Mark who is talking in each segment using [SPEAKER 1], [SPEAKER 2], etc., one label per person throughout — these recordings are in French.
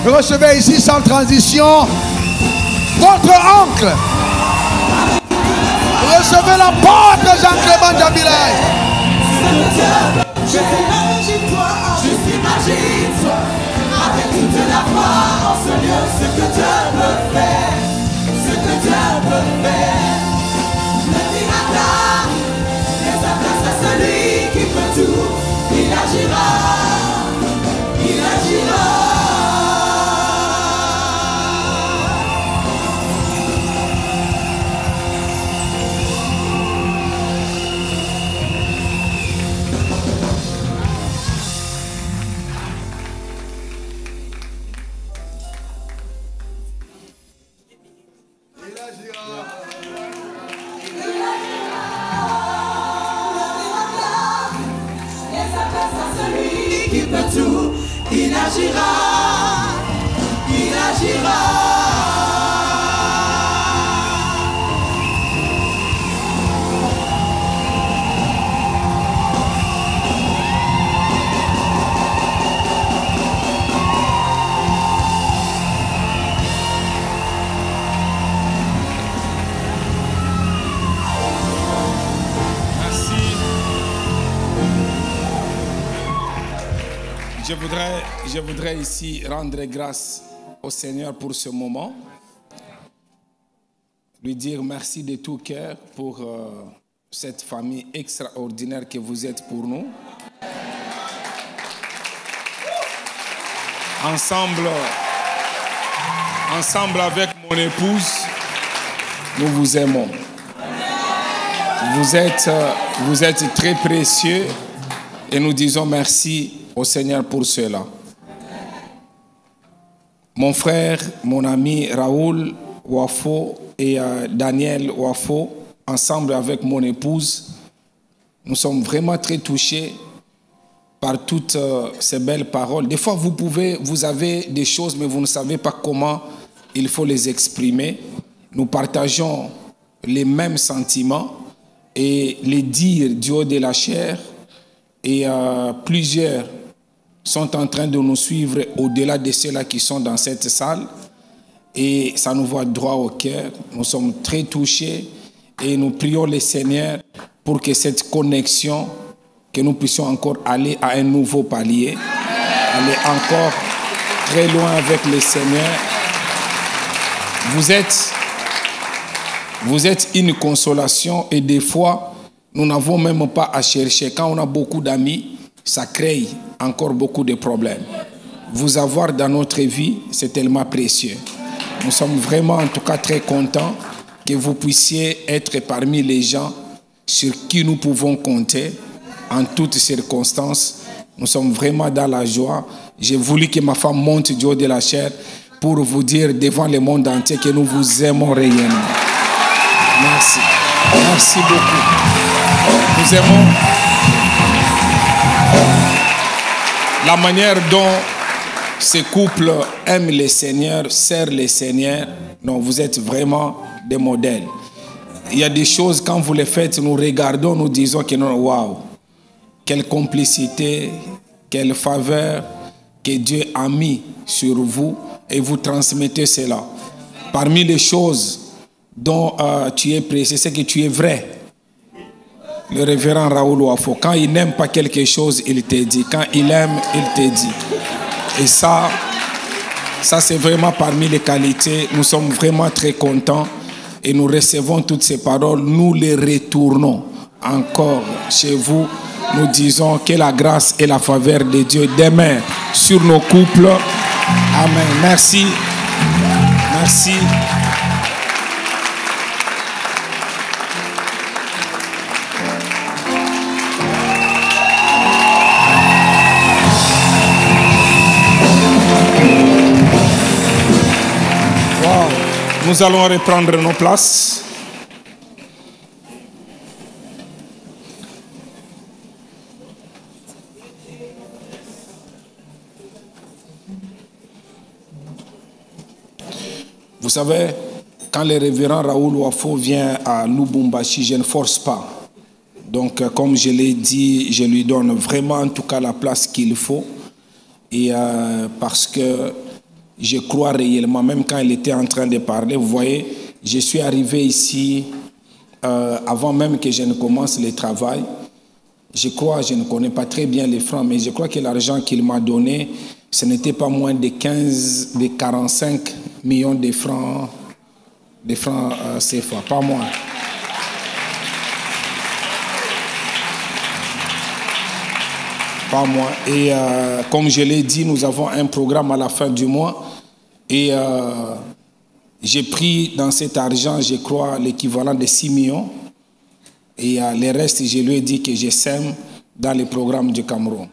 [SPEAKER 1] Recevez ici sans transition votre oncle. Recevez l'apôtre Jean-Clément Djabilay.
[SPEAKER 2] Je t'imagine-toi, je t'imagine-toi, avec toute la foi en ce lieu, ce que Dieu peut faire, ce que Dieu peut faire. Le miracle, les appels à celui qui peut tout, il agira, il agira. Il agira, il agira.
[SPEAKER 3] Je voudrais ici rendre grâce au Seigneur pour ce moment. Lui dire merci de tout cœur pour cette famille extraordinaire que vous êtes pour nous. Ensemble avec mon épouse, nous vous aimons. Vous êtes très précieux et nous disons merci au Seigneur pour cela. Mon frère, mon ami Raoul Wafo et Daniel Wafo, ensemble avec mon épouse, nous sommes vraiment très touchés par toutes ces belles paroles. Des fois, vous avez des choses, mais vous ne savez pas comment il faut les exprimer. Nous partageons les mêmes sentiments et les dires du haut de la chair. Et plusieurs sont en train de nous suivre au-delà de ceux-là qui sont dans cette salle. Et ça nous va droit au cœur. Nous sommes très touchés et nous prions le Seigneur pour que cette connexion, que nous puissions encore aller à un nouveau palier, aller encore très loin avec le Seigneur. Vous êtes une consolation et des fois, nous n'avons même pas à chercher. Quand on a beaucoup d'amis, ça crée encore beaucoup de problèmes. Vous avoir dans notre vie, c'est tellement précieux. Nous sommes vraiment en tout cas très contents que vous puissiez être parmi les gens sur qui nous pouvons compter en toutes circonstances. Nous sommes vraiment dans la joie. J'ai voulu que ma femme monte du haut de la chair pour vous dire devant le monde entier que nous vous aimons réellement. Merci. Merci beaucoup. Nous aimons la manière dont ces couples aiment le Seigneur, servent le Seigneur. Non, vous êtes vraiment des modèles. Il y a des choses, quand vous les faites, nous regardons, nous disons que non, waouh, quelle complicité, quelle faveur que Dieu a mis sur vous et vous transmettez cela. Parmi les choses dont tu es précis, c'est que tu es vrai. Le révérend Raoul Wafo, quand il n'aime pas quelque chose, il te dit. Quand il aime, il te dit. Et ça c'est vraiment parmi les qualités. Nous sommes vraiment très contents et nous recevons toutes ces paroles. Nous les retournons encore chez vous. Nous disons que la grâce et la faveur de Dieu demeurent sur nos couples. Amen. Merci. Merci. Nous allons reprendre nos places. Vous savez, quand le révérend Raoul Wafo vient à Lubumbashi, je ne force pas. Donc, comme je l'ai dit, je lui donne vraiment en tout cas la place qu'il faut. Et parce que je crois réellement, même quand il était en train de parler, vous voyez, je suis arrivé ici avant même que je ne commence le travail. Je crois, je ne connais pas très bien les francs, mais je crois que l'argent qu'il m'a donné, ce n'était pas moins de 45 millions de francs CFA, pas moins. Pas moi. Et comme je l'ai dit, nous avons un programme à la fin du mois. Et j'ai pris dans cet argent, je crois, l'équivalent de 6 millions. Et le reste, je lui ai dit que je sème dans le programme du Cameroun.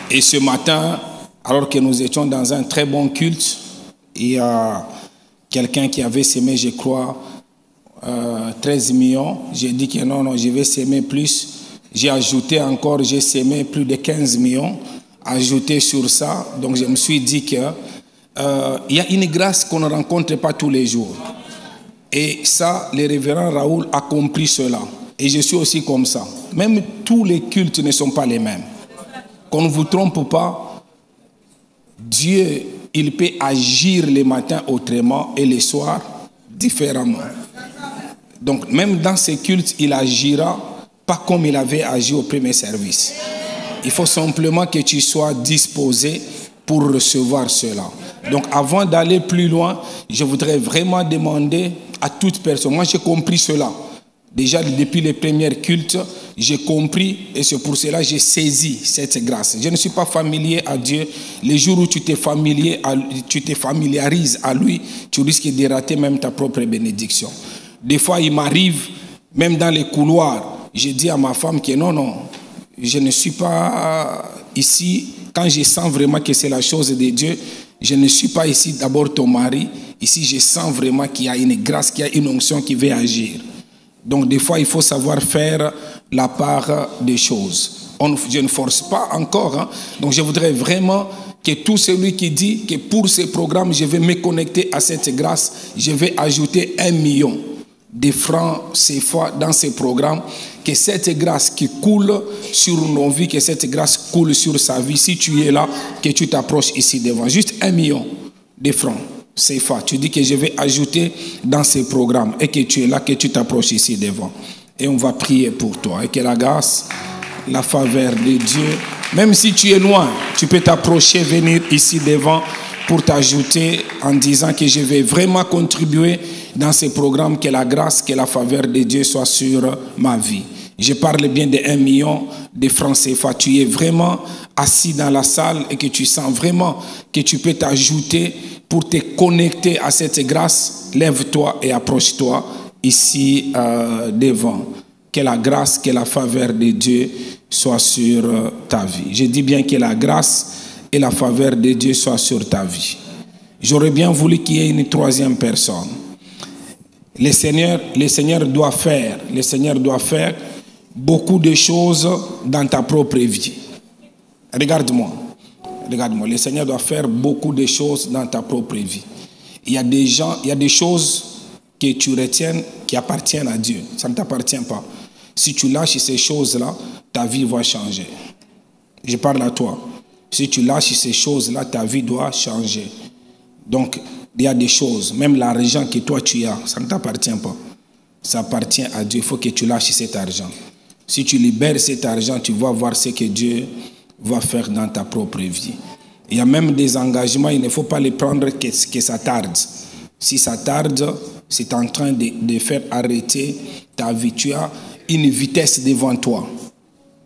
[SPEAKER 3] Et ce matin, alors que nous étions dans un très bon culte, il y a quelqu'un qui avait semé, je crois, 13 millions. J'ai dit que non, je vais s'aimer plus. J'ai ajouté encore, j'ai semé plus de 15 millions, ajouté sur ça. Donc je me suis dit que il y a une grâce qu'on ne rencontre pas tous les jours. Et ça, le révérend Raoul a compris cela. Et je suis aussi comme ça. Même tous les cultes ne sont pas les mêmes. Qu'on ne vous trompe pas, Dieu, il peut agir les matins autrement et les soirs différemment. Donc même dans ces cultes, il agira pas comme il avait agi au premier service. Il faut simplement que tu sois disposé pour recevoir cela. Donc avant d'aller plus loin, je voudrais vraiment demander à toute personne, moi j'ai compris cela. Déjà depuis les premiers cultes, j'ai compris et c'est pour cela que j'ai saisi cette grâce. Je ne suis pas familier à Dieu. Les jours où tu te familiarises à lui, tu risques de rater même ta propre bénédiction. Des fois, il m'arrive, même dans les couloirs, je dis à ma femme que non, je ne suis pas ici. Quand je sens vraiment que c'est la chose de Dieu, je ne suis pas ici d'abord ton mari. Ici, je sens vraiment qu'il y a une grâce, qu'il y a une onction qui veut agir. Donc, des fois, il faut savoir faire la part des choses. Je ne force pas encore. Hein. Donc, je voudrais vraiment que tout celui qui dit que pour ce programme, je vais me connecter à cette grâce, je vais ajouter 1 million de francs CFA dans ce programme, que cette grâce qui coule sur nos vies, que cette grâce coule sur sa vie. Si tu es là, que tu t'approches ici devant. Juste 1 million de francs CFA. Tu dis que je vais ajouter dans ce programme et que tu es là, que tu t'approches ici devant. Et on va prier pour toi. Et que la grâce, la faveur de Dieu, même si tu es loin, tu peux t'approcher, venir ici devant pour t'ajouter en disant que je vais vraiment contribuer dans ce programme, que la grâce, que la faveur de Dieu soit sur ma vie. Je parle bien de 1 million de francs CFA. Tu es vraiment assis dans la salle et que tu sens vraiment que tu peux t'ajouter pour te connecter à cette grâce. Lève-toi et approche-toi ici devant. Que la grâce, que la faveur de Dieu soit sur ta vie. Je dis bien que la grâce et la faveur de Dieu soient sur ta vie. J'aurais bien voulu qu'il y ait une troisième personne. Le Seigneur doit faire beaucoup de choses dans ta propre vie. Regarde-moi, le Seigneur doit faire beaucoup de choses dans ta propre vie. Il y a des choses que tu retiens qui appartiennent à Dieu. Ça ne t'appartient pas. Si tu lâches ces choses-là, ta vie va changer. Je parle à toi. Si tu lâches ces choses-là, ta vie doit changer. Donc, il y a des choses, même l'argent que toi tu as, ça ne t'appartient pas. Ça appartient à Dieu. Il faut que tu lâches cet argent. Si tu libères cet argent, tu vas voir ce que Dieu va faire dans ta propre vie. Il y a même des engagements, il ne faut pas les prendre que ça tarde. Si ça tarde, c'est en train de faire arrêter ta vie. Tu as une vitesse devant toi.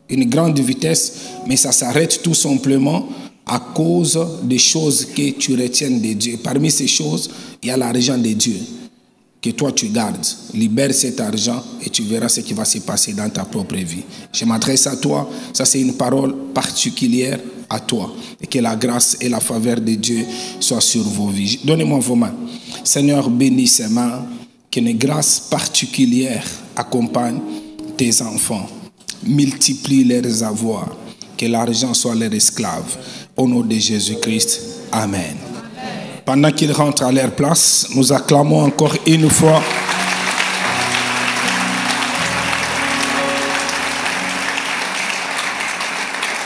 [SPEAKER 3] Une grande vitesse, mais ça s'arrête tout simplement à cause des choses que tu retiens de Dieu. Parmi ces choses, il y a l'argent de Dieu que toi tu gardes. Libère cet argent et tu verras ce qui va se passer dans ta propre vie. Je m'adresse à toi. Ça, c'est une parole particulière à toi. Et que la grâce et la faveur de Dieu soient sur vos vies. Donnez-moi vos mains. Seigneur, bénis ces mains. Qu'une grâce particulière accompagne tes enfants. Multiplie leurs avoirs. Que l'argent soit leur esclave. Au nom de Jésus-Christ. Amen. Pendant qu'ils rentrent à leur place, nous acclamons encore une fois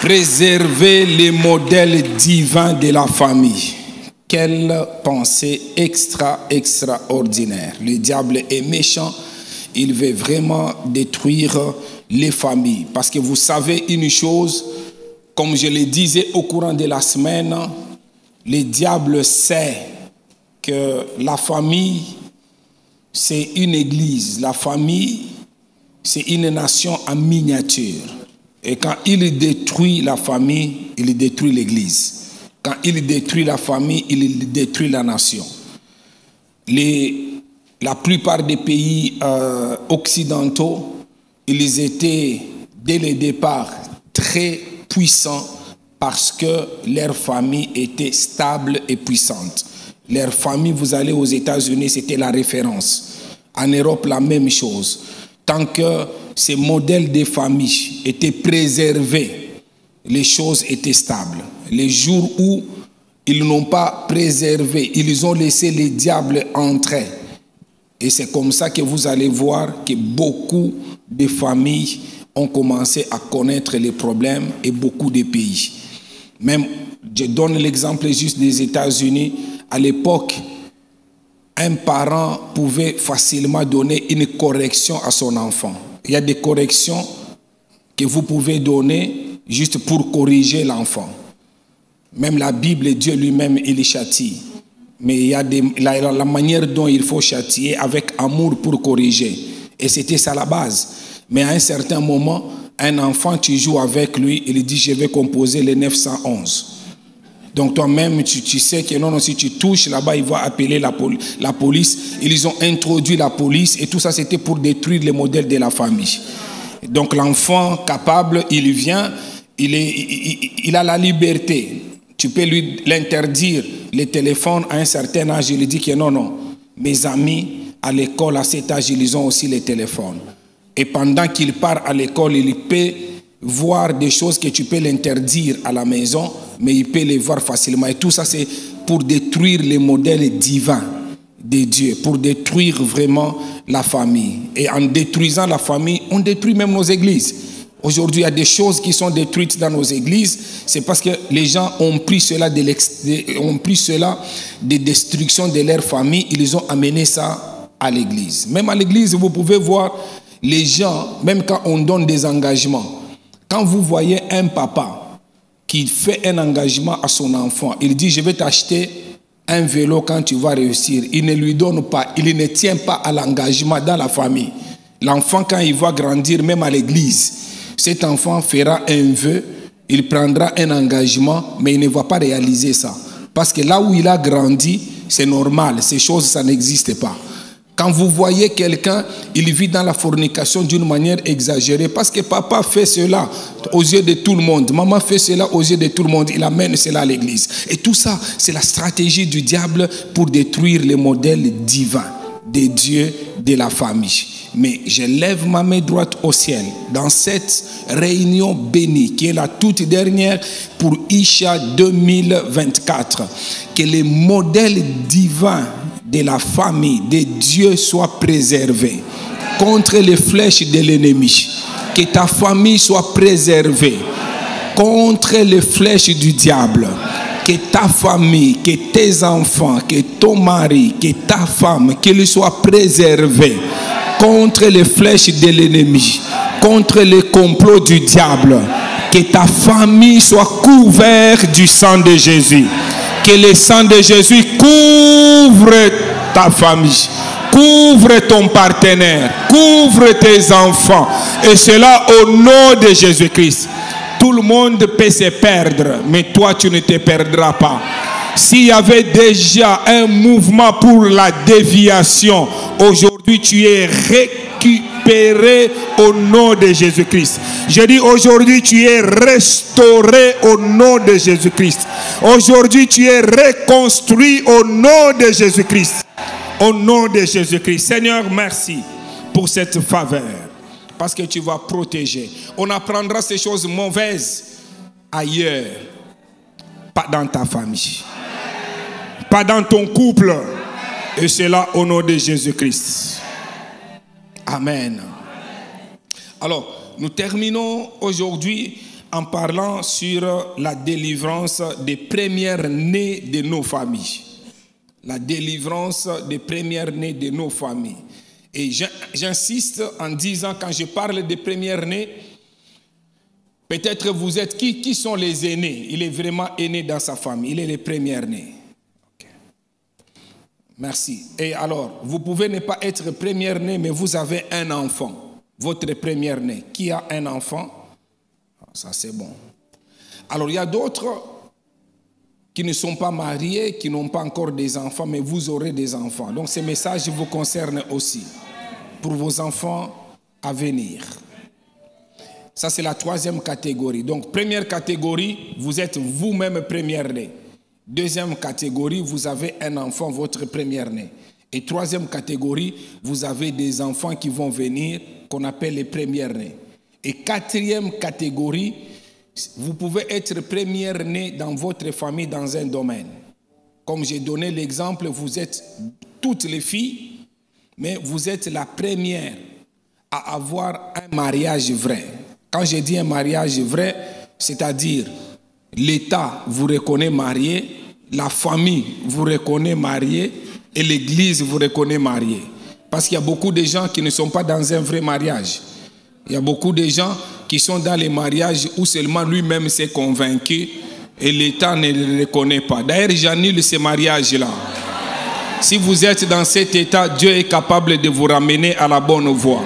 [SPEAKER 3] Préserver les modèles divins de la famille. Quelle pensée extraordinaire. Le diable est méchant. Il veut vraiment détruire les familles. Parce que vous savez une chose, comme je le disais au courant de la semaine, le diable sait que la famille, c'est une église. La famille, c'est une nation en miniature. Et quand il détruit la famille, il détruit l'église. Quand il détruit la famille, il détruit la nation. La plupart des pays occidentaux, ils étaient dès le départ très puissants parce que leur famille était stable et puissante. Leur famille, vous allez aux États-Unis, c'était la référence. En Europe, la même chose. Tant que ces modèles de famille étaient préservés, les choses étaient stables. Les jours où ils n'ont pas préservé, ils ont laissé les diables entrer. Et c'est comme ça que vous allez voir que beaucoup de familles ont commencé à connaître les problèmes et beaucoup de pays. Même, je donne l'exemple juste des États-Unis. À l'époque, un parent pouvait facilement donner une correction à son enfant. Il y a des corrections que vous pouvez donner juste pour corriger l'enfant. Même la Bible, Dieu lui-même, il châtie. Mais il y a la manière dont il faut châtier avec amour pour corriger. Et c'était ça la base. Mais à un certain moment, un enfant, tu joues avec lui, il dit, je vais composer les 911. Donc toi-même, tu sais que non, si tu touches là-bas, il va appeler la police. Ils ont introduit la police et tout ça, c'était pour détruire les modèles de la famille. Donc l'enfant capable, il vient, il a la liberté. Tu peux lui l'interdire les téléphones à un certain âge. Il dit que non, mes amis à l'école à cet âge, ils ont aussi les téléphones. Et pendant qu'il part à l'école, il peut voir des choses que tu peux l'interdire à la maison, mais il peut les voir facilement. Et tout ça, c'est pour détruire les modèles divins de Dieu, pour détruire vraiment la famille. Et en détruisant la famille, on détruit même nos églises. Aujourd'hui, il y a des choses qui sont détruites dans nos églises. C'est parce que les gens ont pris cela de destruction de leur famille. Ils ont amené ça à l'église. Même à l'église, vous pouvez voir les gens, même quand on donne des engagements. Quand vous voyez un papa qui fait un engagement à son enfant, il dit, je vais t'acheter un vélo quand tu vas réussir. Il ne lui donne pas, il ne tient pas à l'engagement dans la famille. L'enfant, quand il va grandir, même à l'église, cet enfant fera un vœu, il prendra un engagement, mais il ne va pas réaliser ça. Parce que là où il a grandi, c'est normal, ces choses, ça n'existe pas. Quand vous voyez quelqu'un, il vit dans la fornication d'une manière exagérée, parce que papa fait cela aux yeux de tout le monde, maman fait cela aux yeux de tout le monde, il amène cela à l'église. Et tout ça, c'est la stratégie du diable pour détruire les modèles divins de Dieu, de la famille. Mais je lève ma main droite au ciel dans cette réunion bénie qui est la toute dernière pour Isha 2024. Que les modèles divins de la famille de Dieu soient préservés contre les flèches de l'ennemi. Que ta famille soit préservée contre les flèches du diable. Que ta famille, que tes enfants, que ton mari, que ta femme, qu'ils soient préservés contre les flèches de l'ennemi, contre les complots du diable. Que ta famille soit couverte du sang de Jésus. Que le sang de Jésus couvre ta famille, couvre ton partenaire, couvre tes enfants. Et cela au nom de Jésus-Christ. Tout le monde peut se perdre, mais toi tu ne te perdras pas. S'il y avait déjà un mouvement pour la déviation, aujourd'hui tu es récupéré au nom de Jésus-Christ. Je dis aujourd'hui tu es restauré au nom de Jésus-Christ. Aujourd'hui tu es reconstruit au nom de Jésus-Christ. Au nom de Jésus-Christ. Seigneur, merci pour cette faveur. Parce que tu vas protéger. On apprendra ces choses mauvaises ailleurs. Pas dans ta famille. Pas dans ton couple. Et cela au nom de Jésus-Christ. Amen. Alors, nous terminons aujourd'hui en parlant sur la délivrance des premières-nées de nos familles. La délivrance des premières-nées de nos familles. Et j'insiste en disant, quand je parle des premières-nées, peut-être vous êtes qui sont les aînés? Il est vraiment aîné dans sa famille, il est les premières-nées. Okay. Merci. Et alors, vous pouvez ne pas être première-né, mais vous avez un enfant, votre première-né. Qui a un enfant? Ça, c'est bon. Alors, il y a d'autres qui ne sont pas mariés, qui n'ont pas encore des enfants, mais vous aurez des enfants. Donc, ce message vous concerne aussi, pour vos enfants à venir. Ça, c'est la troisième catégorie. Donc, première catégorie, vous êtes vous-même première-né. Deuxième catégorie, vous avez un enfant, votre première-né. Et troisième catégorie, vous avez des enfants qui vont venir, qu'on appelle les premières-nés. Et quatrième catégorie, vous pouvez être première-né dans votre famille dans un domaine. Comme j'ai donné l'exemple, vous êtes toutes les filles, mais vous êtes la première à avoir un mariage vrai. Quand je dis un mariage vrai, c'est-à-dire l'État vous reconnaît marié, la famille vous reconnaît marié et l'Église vous reconnaît marié. Parce qu'il y a beaucoup de gens qui ne sont pas dans un vrai mariage. Il y a beaucoup de gens qui sont dans les mariages où seulement lui-même s'est convaincu et l'État ne le reconnaît pas. D'ailleurs, j'annule ces mariages-là. Si vous êtes dans cet état, Dieu est capable de vous ramener à la bonne voie.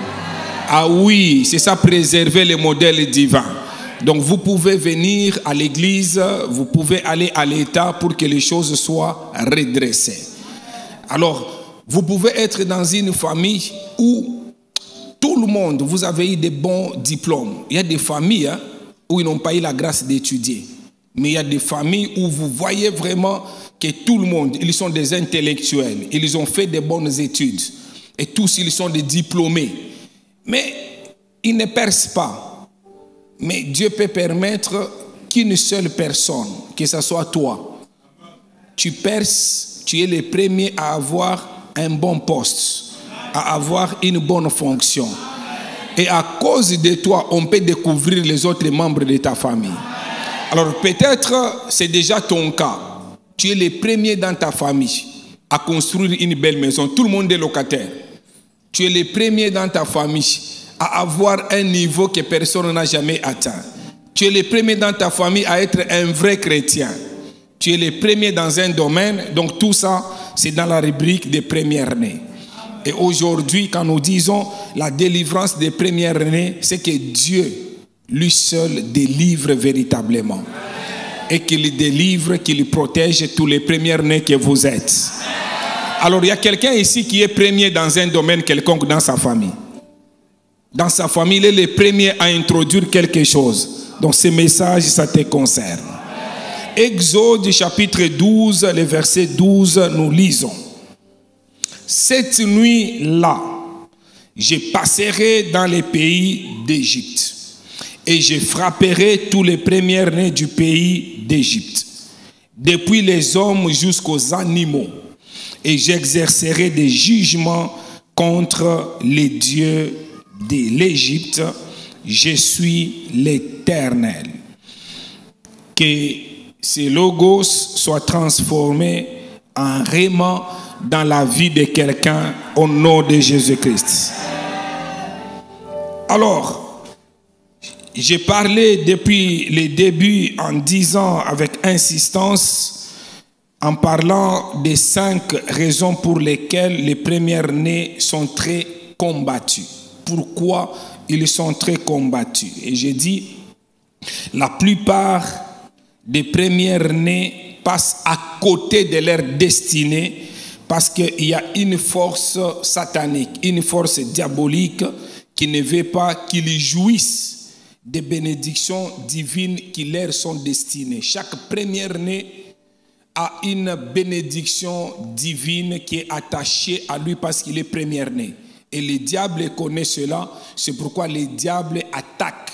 [SPEAKER 3] Ah oui, c'est ça, préserver les modèles divins. Donc vous pouvez venir à l'église, vous pouvez aller à l'État pour que les choses soient redressées. Alors, vous pouvez être dans une famille où tout le monde, vous avez eu des bons diplômes. Il y a des familles où ils n'ont pas eu la grâce d'étudier. Mais il y a des familles où vous voyez vraiment que tout le monde, ils sont des intellectuels. Ils ont fait des bonnes études. Et tous, ils sont des diplômés. Mais ils ne percent pas. Mais Dieu peut permettre qu'une seule personne, que ce soit toi, tu perces, tu es le premier à avoir un bon poste, à avoir une bonne fonction. Et à cause de toi, on peut découvrir les autres membres de ta famille. Alors peut-être c'est déjà ton cas. Tu es le premier dans ta famille à construire une belle maison. Tout le monde est locataire. Tu es le premier dans ta famille à avoir un niveau que personne n'a jamais atteint. Tu es le premier dans ta famille à être un vrai chrétien. Tu es le premier dans un domaine. Donc tout ça, c'est dans la rubrique des premières-nées. Et aujourd'hui, quand nous disons la délivrance des premières-nées, c'est que Dieu, lui seul, délivre véritablement. Et qu'il délivre, qu'il protège tous les premières-nés que vous êtes. Alors, il y a quelqu'un ici qui est premier dans un domaine quelconque dans sa famille. Dans sa famille, il est le premier à introduire quelque chose. Donc, ce message, ça te concerne. Exode chapitre 12, le verset 12, nous lisons. Cette nuit-là, je passerai dans les pays d'Égypte et je frapperai tous les premiers-nés du pays d'Égypte, depuis les hommes jusqu'aux animaux, et j'exercerai des jugements contre les dieux de l'Égypte. Je suis l'Éternel. Que ce logos soit transformé en réma dans la vie de quelqu'un au nom de Jésus-Christ. Alors, j'ai parlé depuis le début en disant avec insistance, en parlant des 5 raisons pour lesquelles les premiers-nés sont très combattus. Pourquoi ils sont très combattus? Et j'ai dit, la plupart des premiers-nés passent à côté de leur destinée parce qu'il y a une force satanique, une force diabolique qui ne veut pas qu'ils jouissent des bénédictions divines qui leur sont destinées. Chaque première-né a une bénédiction divine qui est attachée à lui parce qu'il est première-né. Et le diable connaît cela, c'est pourquoi le diable attaque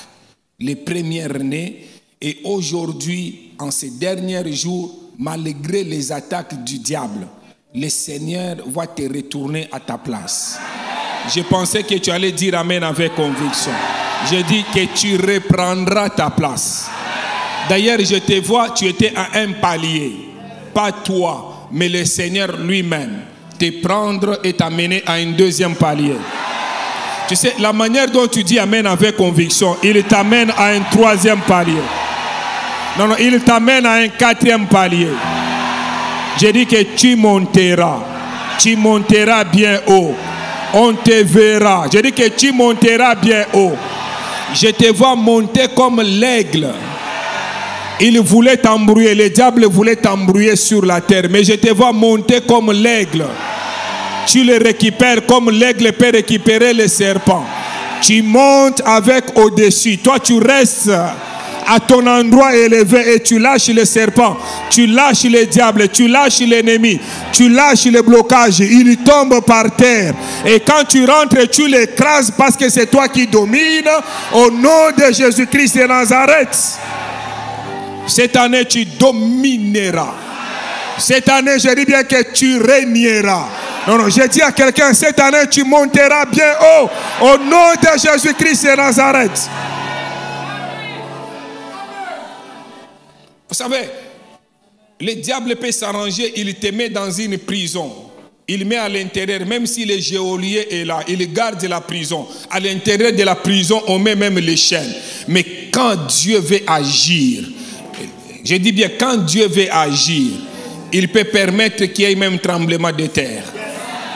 [SPEAKER 3] les premières-nés. Et aujourd'hui, en ces derniers jours, malgré les attaques du diable, le Seigneur va te retourner à ta place. Je pensais que tu allais dire Amen avec conviction. Je dis que tu reprendras ta place. D'ailleurs, je te vois, tu étais à un palier. Pas toi, mais le Seigneur lui-même. Te prendre et t'amener à un deuxième palier. Tu sais, la manière dont tu dis Amen avec conviction, il t'amène à un troisième palier. Non, non, il t'amène à un quatrième palier. J'ai dit que tu monteras. Tu monteras bien haut. On te verra. J'ai dit que tu monteras bien haut. Je te vois monter comme l'aigle. Il voulait t'embrouiller. Le diable voulait t'embrouiller sur la terre. Mais je te vois monter comme l'aigle. Tu le récupères comme l'aigle peut récupérer le serpent. Tu montes avec au-dessus. Toi, tu restes à ton endroit élevé et tu lâches le serpent. Tu lâches le diable. Tu lâches l'ennemi. Tu lâches le blocage. Il tombe par terre. Et quand tu rentres, tu l'écrases parce que c'est toi qui domines. Au nom de Jésus-Christ de Nazareth. Cette année, tu domineras. Cette année, je dis bien que tu régneras. Non, non, j'ai dit à quelqu'un, cette année, tu monteras bien haut. Au nom de Jésus-Christ de Nazareth. Vous savez, le diable peut s'arranger, il te met dans une prison. Il met à l'intérieur, même si le geôlier est là, il garde la prison. À l'intérieur de la prison, on met même les chaînes. Mais quand Dieu veut agir, je dis bien, quand Dieu veut agir, il peut permettre qu'il y ait même tremblement de terre.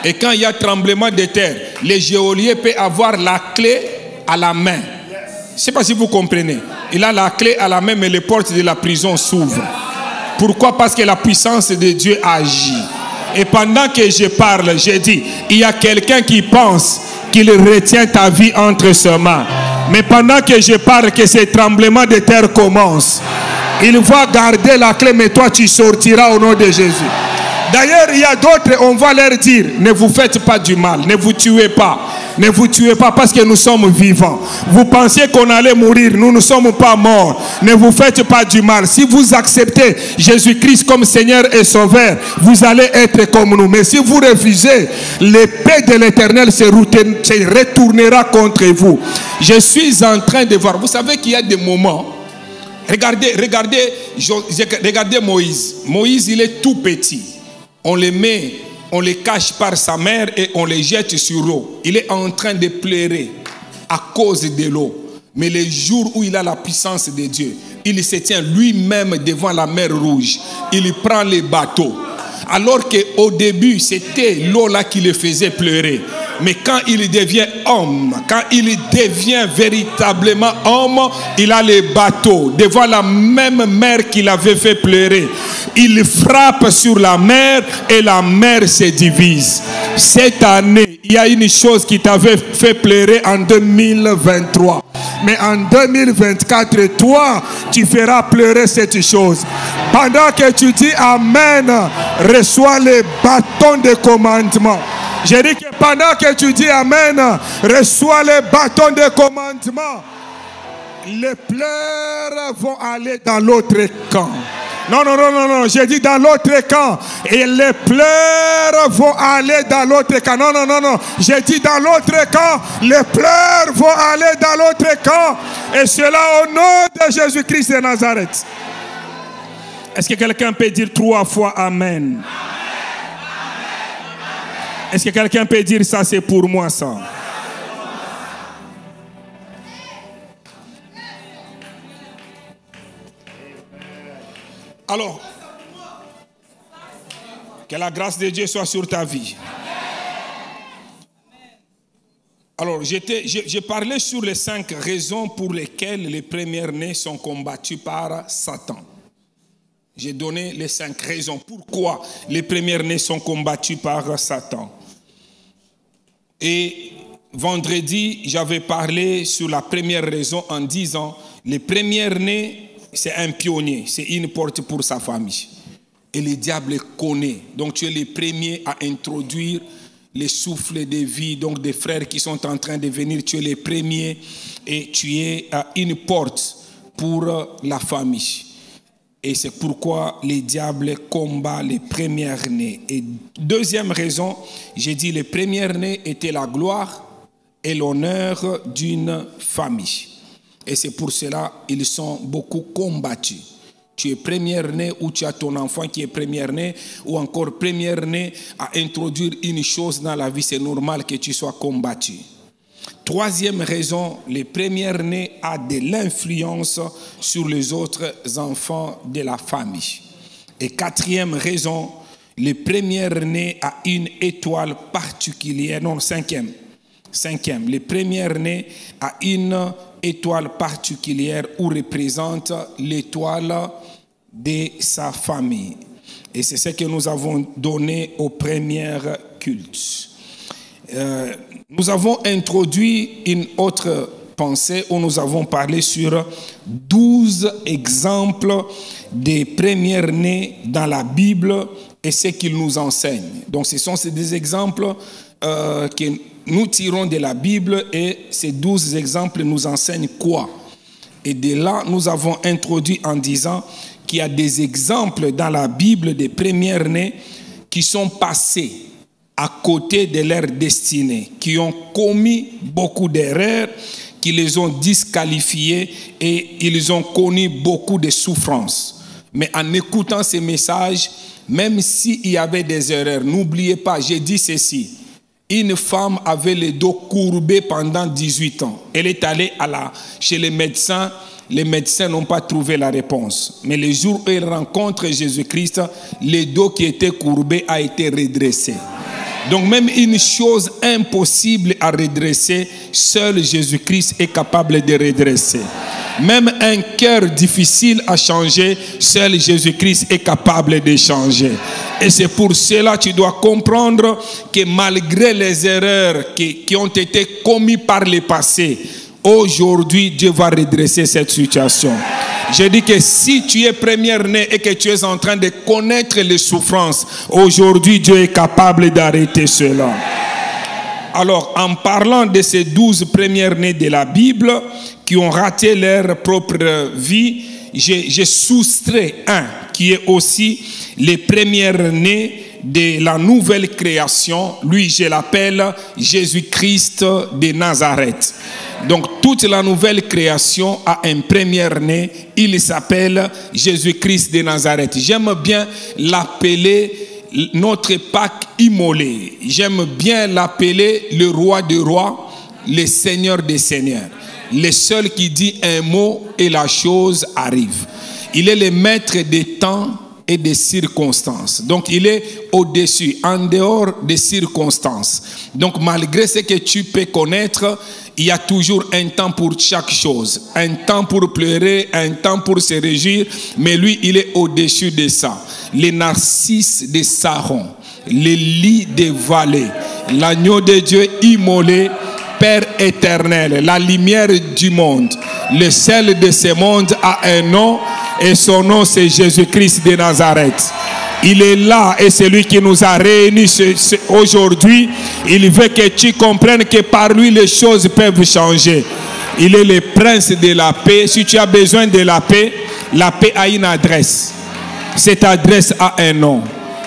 [SPEAKER 3] Et quand il y a tremblement de terre, le geôlier peut avoir la clé à la main. Je ne sais pas si vous comprenez. Il a la clé à la main, mais les portes de la prison s'ouvrent. Pourquoi? Parce que la puissance de Dieu agit. Et pendant que je parle, je dis, il y a quelqu'un qui pense qu'il retient ta vie entre ses mains. Mais pendant que je parle, que ce tremblement de terre commence, il va garder la clé, mais toi tu sortiras au nom de Jésus. D'ailleurs, il y a d'autres, on va leur dire, ne vous faites pas du mal, ne vous tuez pas. Ne vous tuez pas parce que nous sommes vivants. Vous pensiez qu'on allait mourir, nous ne sommes pas morts. Ne vous faites pas du mal. Si vous acceptez Jésus-Christ comme Seigneur et Sauveur, vous allez être comme nous. Mais si vous refusez, l'épée de l'Éternel se retournera contre vous. Je suis en train de voir, vous savez qu'il y a des moments. Regardez Moïse. Moïse, il est tout petit. On le cache par sa mère et on le jette sur l'eau. Il est en train de pleurer à cause de l'eau. Mais le jour où il a la puissance de Dieu, il se tient lui-même devant la mer Rouge. Il prend les bateaux. Alors qu'au début, c'était l'eau là qui le faisait pleurer. Mais quand il devient homme, quand il devient véritablement homme, il a les bateaux devant la même mer qu'il avait fait pleurer. Il frappe sur la mer et la mer se divise. Cette année, il y a une chose qui t'avait fait pleurer en 2023. Mais en 2024, toi, tu feras pleurer cette chose. Pendant que tu dis Amen, reçois les bâtons de commandement. J'ai dit que pendant que tu dis Amen, reçois les bâtons de commandement. Les pleurs vont aller dans l'autre camp. Non, non, non, non, non, j'ai dit dans l'autre camp. Et les pleurs vont aller dans l'autre camp. Non, non, non, non, j'ai dit dans l'autre camp. Les pleurs vont aller dans l'autre camp. Et cela au nom de Jésus-Christ de Nazareth. Est-ce que quelqu'un peut dire 3 fois Amen? Est-ce que quelqu'un peut dire ça, c'est pour moi ça? Alors, que la grâce de Dieu soit sur ta vie. Alors, j'ai parlé sur les 5 raisons pour lesquelles les premiers-nés sont combattus par Satan. J'ai donné les 5 raisons pourquoi les premiers-nés sont combattus par Satan. Et vendredi, j'avais parlé sur la première raison en disant les premiers-nés, c'est un pionnier, c'est une porte pour sa famille. Et le diable connaît. Donc tu es le premier à introduire les souffles de vie, donc des frères qui sont en train de venir, tu es le premier et tu es une porte pour la famille. Et c'est pourquoi les diables combattent les premiers-nés. Et deuxième raison, j'ai dit les premiers-nés étaient la gloire et l'honneur d'une famille. Et c'est pour cela qu'ils sont beaucoup combattus. Tu es première-né ou tu as ton enfant qui est première-né ou encore première-né à introduire une chose dans la vie, c'est normal que tu sois combattu. Troisième raison, les premières-nés ont de l'influence sur les autres enfants de la famille. Et quatrième raison, les premières-nés ont une étoile particulière, non, cinquième, les premières-nés ont une étoile particulière ou représente l'étoile de sa famille. Et c'est ce que nous avons donné aux premières cultes. Nous avons introduit une autre pensée où nous avons parlé sur 12 exemples des premières-nés dans la Bible et ce qu'ils nous enseignent. Donc ce sont des exemples que nous tirons de la Bible et ces 12 exemples nous enseignent quoi? Et de là, nous avons introduit en disant qu'il y a des exemples dans la Bible des premières-nés qui sont passés à côté de leur destinée, qui ont commis beaucoup d'erreurs, qui les ont disqualifiés et ils ont connu beaucoup de souffrances. Mais en écoutant ces messages, même s'il y avait des erreurs, n'oubliez pas, j'ai dit ceci. Une femme avait le dos courbé pendant 18 ans. Elle est allée chez les médecins n'ont pas trouvé la réponse. Mais le jour où elle rencontre Jésus-Christ, le dos qui était courbé a été redressé. Donc même une chose impossible à redresser, seul Jésus-Christ est capable de redresser. Même un cœur difficile à changer, seul Jésus-Christ est capable de changer. Et c'est pour cela que tu dois comprendre que malgré les erreurs qui ont été commises par le passé, aujourd'hui Dieu va redresser cette situation. Je dis que si tu es première-né et que tu es en train de connaître les souffrances, aujourd'hui Dieu est capable d'arrêter cela. Alors, en parlant de ces 12 premières-nés de la Bible qui ont raté leur propre vie, j'ai soustrait un qui est aussi les premières-nés de la nouvelle création. Lui, je l'appelle Jésus-Christ de Nazareth. Donc, toute la nouvelle création a un premier-né. Il s'appelle Jésus-Christ de Nazareth. J'aime bien l'appeler notre Pâques immolé. J'aime bien l'appeler le roi des rois, le Seigneur des seigneurs. Le seul qui dit un mot et la chose arrive. Il est le maître des temps et des circonstances. Donc il est au-dessus, en dehors des circonstances. Donc malgré ce que tu peux connaître, il y a toujours un temps pour chaque chose. Un temps pour pleurer, un temps pour se réjouir. Mais lui, il est au-dessus de ça. Les narcisses de Saron, les lits des vallées, l'agneau de Dieu immolé, Père éternel, la lumière du monde, le sel de ce monde a un nom et son nom c'est Jésus-Christ de Nazareth. Il est là et c'est lui qui nous a réunis aujourd'hui. Il veut que tu comprennes que par lui les choses peuvent changer. Il est le prince de la paix. Si tu as besoin de la paix a une adresse. Cette adresse a un nom.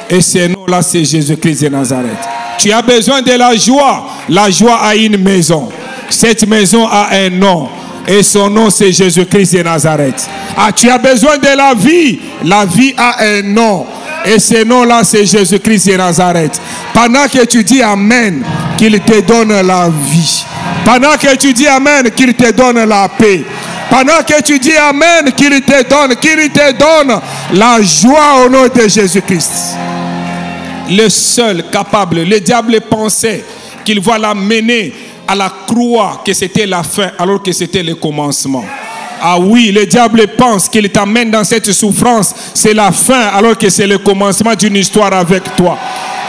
[SPEAKER 3] Et ce nom-là c'est Jésus-Christ de Nazareth. Tu as besoin de la joie a une maison. Cette maison a un nom. Et son nom c'est Jésus-Christ de Nazareth. Ah, tu as besoin de la vie a un nom. Et ce nom-là, c'est Jésus-Christ de Nazareth. Pendant que tu dis Amen, qu'il te donne la vie. Pendant que tu dis Amen, qu'il te donne la paix. Pendant que tu dis Amen, qu'il te donne la joie au nom de Jésus-Christ. Le seul capable, le diable pensait qu'il va l'amener à la croix, que c'était la fin, alors que c'était le commencement. Ah oui, le diable pense qu'il t'amène dans cette souffrance, c'est la fin, alors que c'est le commencement d'une histoire avec toi.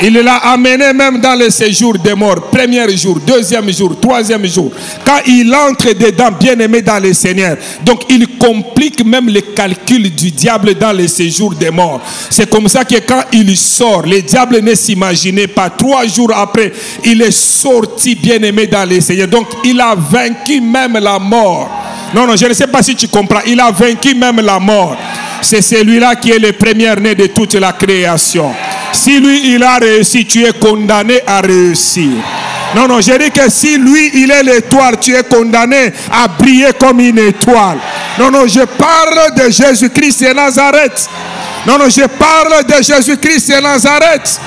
[SPEAKER 3] Il l'a amené même dans le séjour des morts, premier jour, deuxième jour, troisième jour. Quand il entre dedans, bien aimé dans le Seigneur, donc il complique même les calculs du diable dans le séjour des morts. C'est comme ça que quand il sort, le diable ne s'imaginait pas. 3 jours après, il est sorti bien aimé dans le Seigneur. Donc il a vaincu même la mort. Non, je ne sais pas si tu comprends. Il a vaincu même la mort. C'est celui-là qui est le premier-né de toute la création. Si lui, il a réussi, tu es condamné à réussir. Non, non, je dis que si lui, il est l'étoile, tu es condamné à briller comme une étoile. Non, non, je parle de Jésus-Christ de Nazareth. Non, non, je parle de Jésus-Christ de Nazareth.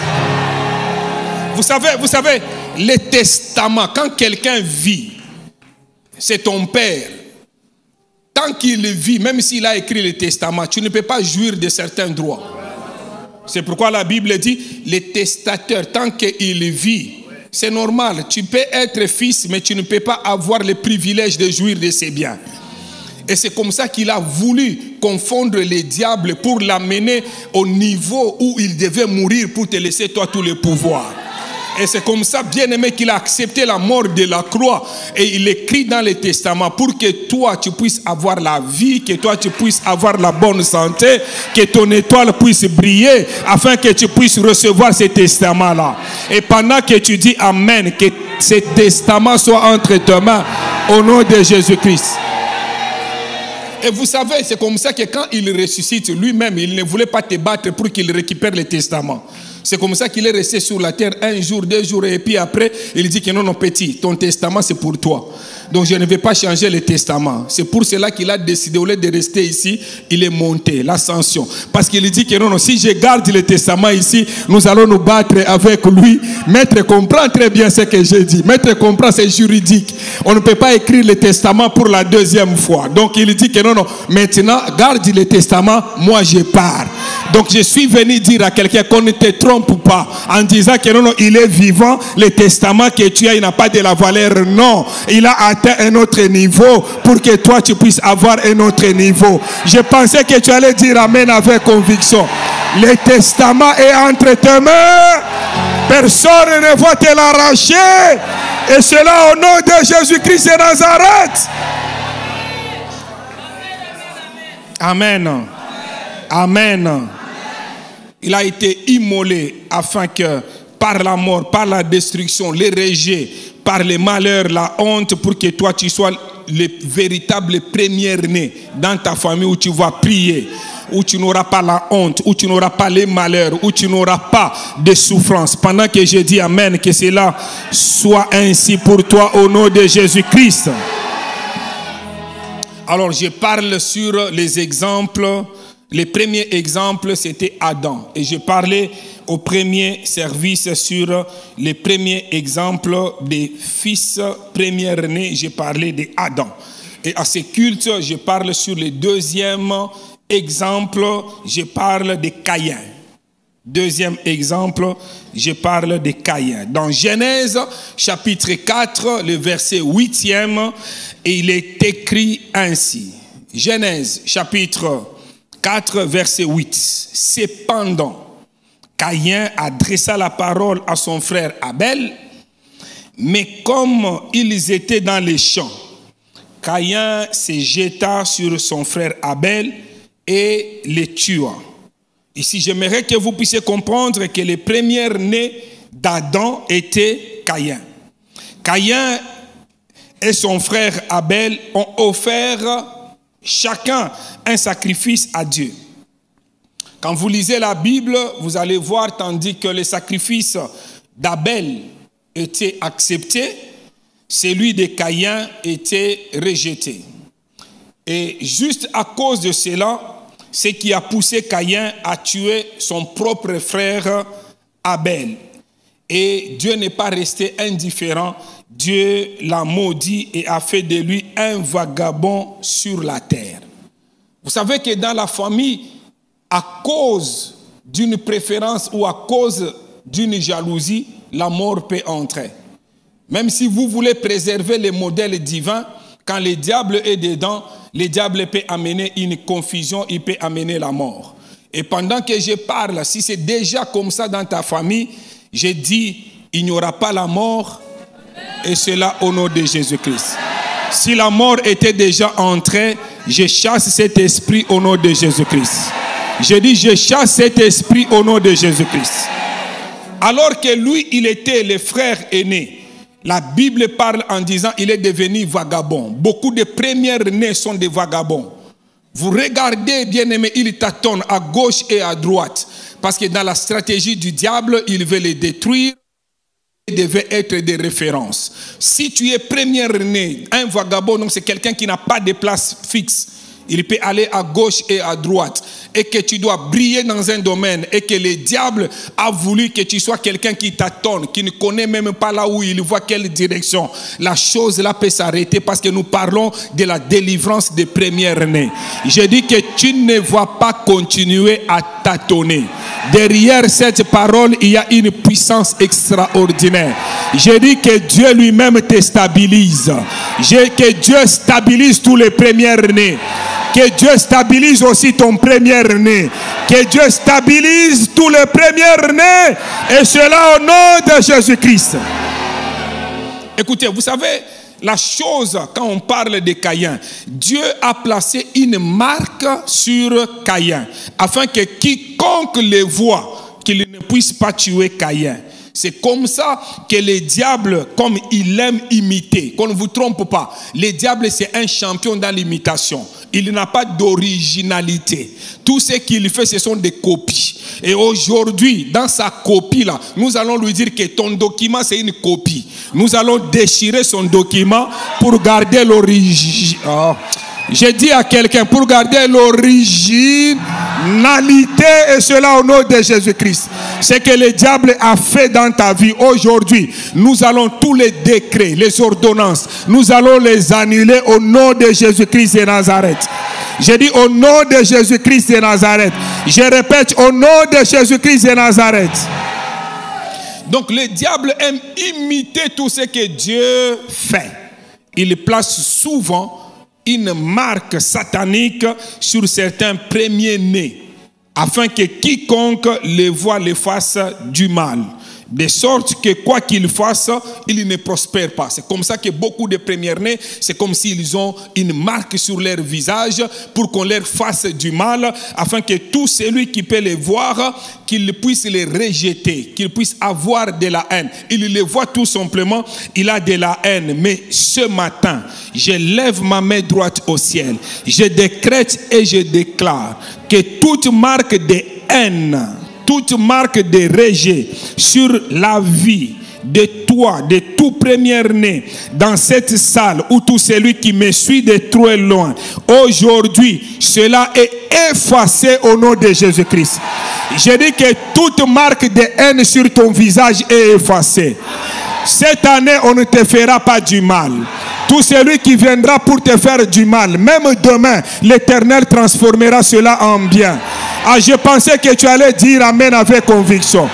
[SPEAKER 3] Vous savez, les testaments, quand quelqu'un vit, c'est ton père. Tant qu'il vit, même s'il a écrit le testament, tu ne peux pas jouir de certains droits. C'est pourquoi la Bible dit, les testateurs, tant qu'il vit, c'est normal. Tu peux être fils, mais tu ne peux pas avoir le privilège de jouir de ses biens. Et c'est comme ça qu'il a voulu confondre les diables pour l'amener au niveau où il devait mourir pour te laisser toi tous les pouvoirs. Et c'est comme ça, bien aimé, qu'il a accepté la mort de la croix. Et il écrit dans les testaments pour que toi, tu puisses avoir la vie, que toi, tu puisses avoir la bonne santé, que ton étoile puisse briller, afin que tu puisses recevoir ces testaments-là. Et pendant que tu dis Amen, que ces testaments soient entre tes mains, au nom de Jésus-Christ. Et vous savez, c'est comme ça que quand il ressuscite lui-même, il ne voulait pas te battre pour qu'il récupère les testaments. C'est comme ça qu'il est resté sur la terre 1 jour, 2 jours, et puis après, il dit que non, non, petit, ton testament c'est pour toi. Donc je ne vais pas changer le testament. C'est pour cela qu'il a décidé, au lieu de rester ici, il est monté, l'ascension. Parce qu'il dit que non, non, si je garde le testament ici, nous allons nous battre avec lui. Maître comprend très bien ce que j'ai dit. Maître comprend, c'est juridique. On ne peut pas écrire le testament pour la deuxième fois. Donc il dit que non, non, maintenant, garde le testament, moi je pars. Donc je suis venu dire à quelqu'un qu'on ne te trompe pas en disant que non, non, il est vivant. Le testament que tu as, il n'a pas de la valeur. Non, il a atteint un autre niveau pour que toi tu puisses avoir un autre niveau. Je pensais que tu allais dire Amen avec conviction. Le testament est entre tes mains. Personne ne va te l'arracher. Et cela au nom de Jésus-Christ de Nazareth. Amen. Amen. Il a été immolé afin que par la mort, par la destruction, les rejets, par les malheurs, la honte, pour que toi tu sois le véritable premier-né dans ta famille où tu vas prier, où tu n'auras pas la honte, où tu n'auras pas les malheurs, où tu n'auras pas de souffrance. Pendant que je dis Amen, que cela soit ainsi pour toi au nom de Jésus-Christ. Alors je parle sur les exemples. Les premiers exemples, c'était Adam. Et je parlais au premier service sur les premiers exemples des fils premiers-nés. Je parlais d'Adam. Et à ce culte, je parle sur le deuxième exemple. Je parle de Caïn. Deuxième exemple, je parle de Caïn. Dans Genèse, chapitre 4, le verset 8e, il est écrit ainsi. Genèse, chapitre 4, verset 8. Cependant, Caïn adressa la parole à son frère Abel, mais comme ils étaient dans les champs, Caïn se jeta sur son frère Abel et le tua. Ici, j'aimerais que vous puissiez comprendre que les premiers-nés d'Adam étaient Caïn. Caïn et son frère Abel ont offert chacun un sacrifice à Dieu. Quand vous lisez la Bible, vous allez voir, tandis que le sacrifice d'Abel était accepté, celui de Caïn était rejeté. Et juste à cause de cela, ce qui a poussé Caïn à tuer son propre frère Abel. Et Dieu n'est pas resté indifférent. Dieu l'a maudit et a fait de lui un vagabond sur la terre. Vous savez que dans la famille, à cause d'une préférence ou à cause d'une jalousie, la mort peut entrer. Même si vous voulez préserver le modèle divin, quand le diable est dedans, le diable peut amener une confusion, il peut amener la mort. Et pendant que je parle, si c'est déjà comme ça dans ta famille, je dis, il n'y aura pas la mort, et cela au nom de Jésus-Christ. Si la mort était déjà entrée, je chasse cet esprit au nom de Jésus-Christ. Je dis, je chasse cet esprit au nom de Jésus-Christ. Alors que lui, il était le frère aîné, la Bible parle en disant il est devenu vagabond. Beaucoup de premiers-nés sont des vagabonds. Vous regardez, bien-aimés, il tâtonne à gauche et à droite. Parce que dans la stratégie du diable, il veut les détruire. devaient être des références. Si tu es premier-né, un vagabond, donc c'est quelqu'un qui n'a pas de place fixe. Il peut aller à gauche et à droite. Et que tu dois briller dans un domaine. Et que le diable a voulu que tu sois quelqu'un qui tâtonne, qui ne connaît même pas là où il voit quelle direction. La chose là peut s'arrêter parce que nous parlons de la délivrance des premiers-nés. Je dis que tu ne vas pas continuer à tâtonner. Derrière cette parole, il y a une puissance extraordinaire. Je dis que Dieu lui-même te stabilise. Que Dieu stabilise tous les premiers-nés. Que Dieu stabilise aussi ton premier-né. Que Dieu stabilise tous les premiers-nés. Et cela au nom de Jésus-Christ. Écoutez, vous savez, la chose, quand on parle de Caïn, Dieu a placé une marque sur Caïn, afin que quiconque le voit, qu'il ne puisse pas tuer Caïn. C'est comme ça que le diable, comme il aime imiter, qu'on ne vous trompe pas, le diable c'est un champion dans l'imitation. Il n'a pas d'originalité. Tout ce qu'il fait, ce sont des copies. Et aujourd'hui, dans sa copie-là, nous allons lui dire que ton document, c'est une copie. Nous allons déchirer son document pour garder l'origine. Oh. J'ai dit à quelqu'un, pour garder l'originalité, et cela au nom de Jésus-Christ. Ce que le diable a fait dans ta vie aujourd'hui, nous allons tous les décrets, les ordonnances, nous allons les annuler au nom de Jésus-Christ de Nazareth. J'ai dit au nom de Jésus-Christ de Nazareth. Je répète, au nom de Jésus-Christ de Nazareth. Donc le diable aime imiter tout ce que Dieu fait. Il place souvent une marque satanique sur certains premiers-nés, afin que quiconque les voit les fasse du mal. De sorte que quoi qu'il fasse, il ne prospère pas. C'est comme ça que beaucoup de premiers-nés, c'est comme s'ils ont une marque sur leur visage pour qu'on leur fasse du mal, afin que tout celui qui peut les voir, qu'il puisse les rejeter, qu'il puisse avoir de la haine. Il les voit tout simplement, il a de la haine. Mais ce matin, je lève ma main droite au ciel. Je décrète et je déclare que toute marque de haine, toute marque de rejet sur la vie de toi, de tout premier-né, dans cette salle, ou tout celui qui me suit de trop loin, aujourd'hui, cela est effacé au nom de Jésus-Christ. Je dis que toute marque de haine sur ton visage est effacée. Cette année, on ne te fera pas du mal. Tout celui qui viendra pour te faire du mal, même demain, l'Éternel transformera cela en bien. Ah, je pensais que tu allais dire amen avec conviction.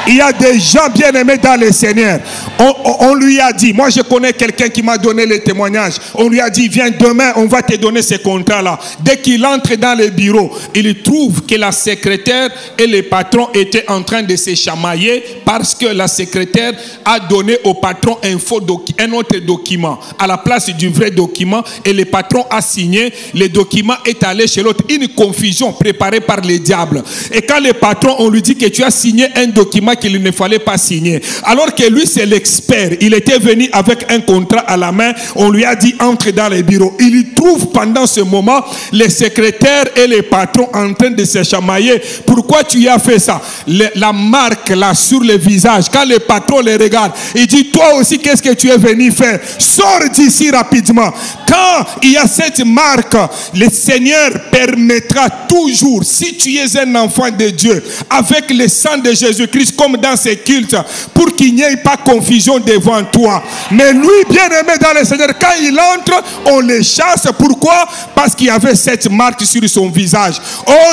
[SPEAKER 3] Il y a des gens bien aimés dans le Seigneur. On lui a dit, moi je connais quelqu'un qui m'a donné le témoignage. On lui a dit, viens demain, on va te donner ce contrat-là. Dès qu'il entre dans le bureau, il trouve que la secrétaire et le patron étaient en train de se chamailler parce que la secrétaire a donné au patron un autre document à la place du vrai document, et le patron a signé. Le document est allé chez l'autre. Une confusion préparée par le diable. Et quand le patron, on lui dit que tu as signé un document qu'il ne fallait pas signer, alors que lui c'est l'expert, il était venu avec un contrat à la main, on lui a dit entre dans les bureaux. Il trouve pendant ce moment les secrétaires et les patrons en train de se chamailler. Pourquoi tu as fait ça? La marque là sur le visage, quand le patron les regarde, il dit, toi aussi qu'est-ce que tu es venu faire? Sors d'ici rapidement. Quand il y a cette marque, le Seigneur permettra toujours, si tu es un enfant de Dieu, avec le sang de Jésus-Christ, comme dans ces cultes, pour qu'il n'y ait pas confusion devant toi. Mais lui, bien aimé dans le Seigneur, quand il entre, on le chasse. Pourquoi? Parce qu'il y avait cette marque sur son visage.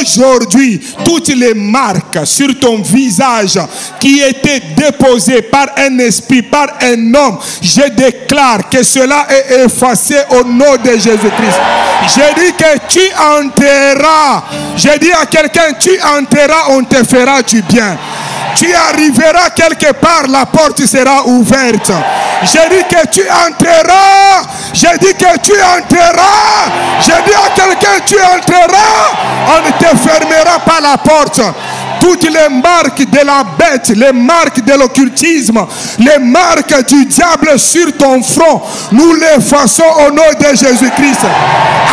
[SPEAKER 3] Aujourd'hui, toutes les marques sur ton visage qui étaient déposées par un esprit, par un homme, je déclare que cela est effacé au nom de Jésus-Christ. Je dis que tu enterras. Je dis à quelqu'un, tu enterras, on te fera du bien. Tu arriveras quelque part, la porte sera ouverte. Je dis que tu entreras. Je dis que tu entreras. Je dis à quelqu'un, tu entreras. On ne te fermera pas la porte. Toutes les marques de la bête, les marques de l'occultisme, les marques du diable sur ton front, nous les faisons au nom de Jésus-Christ.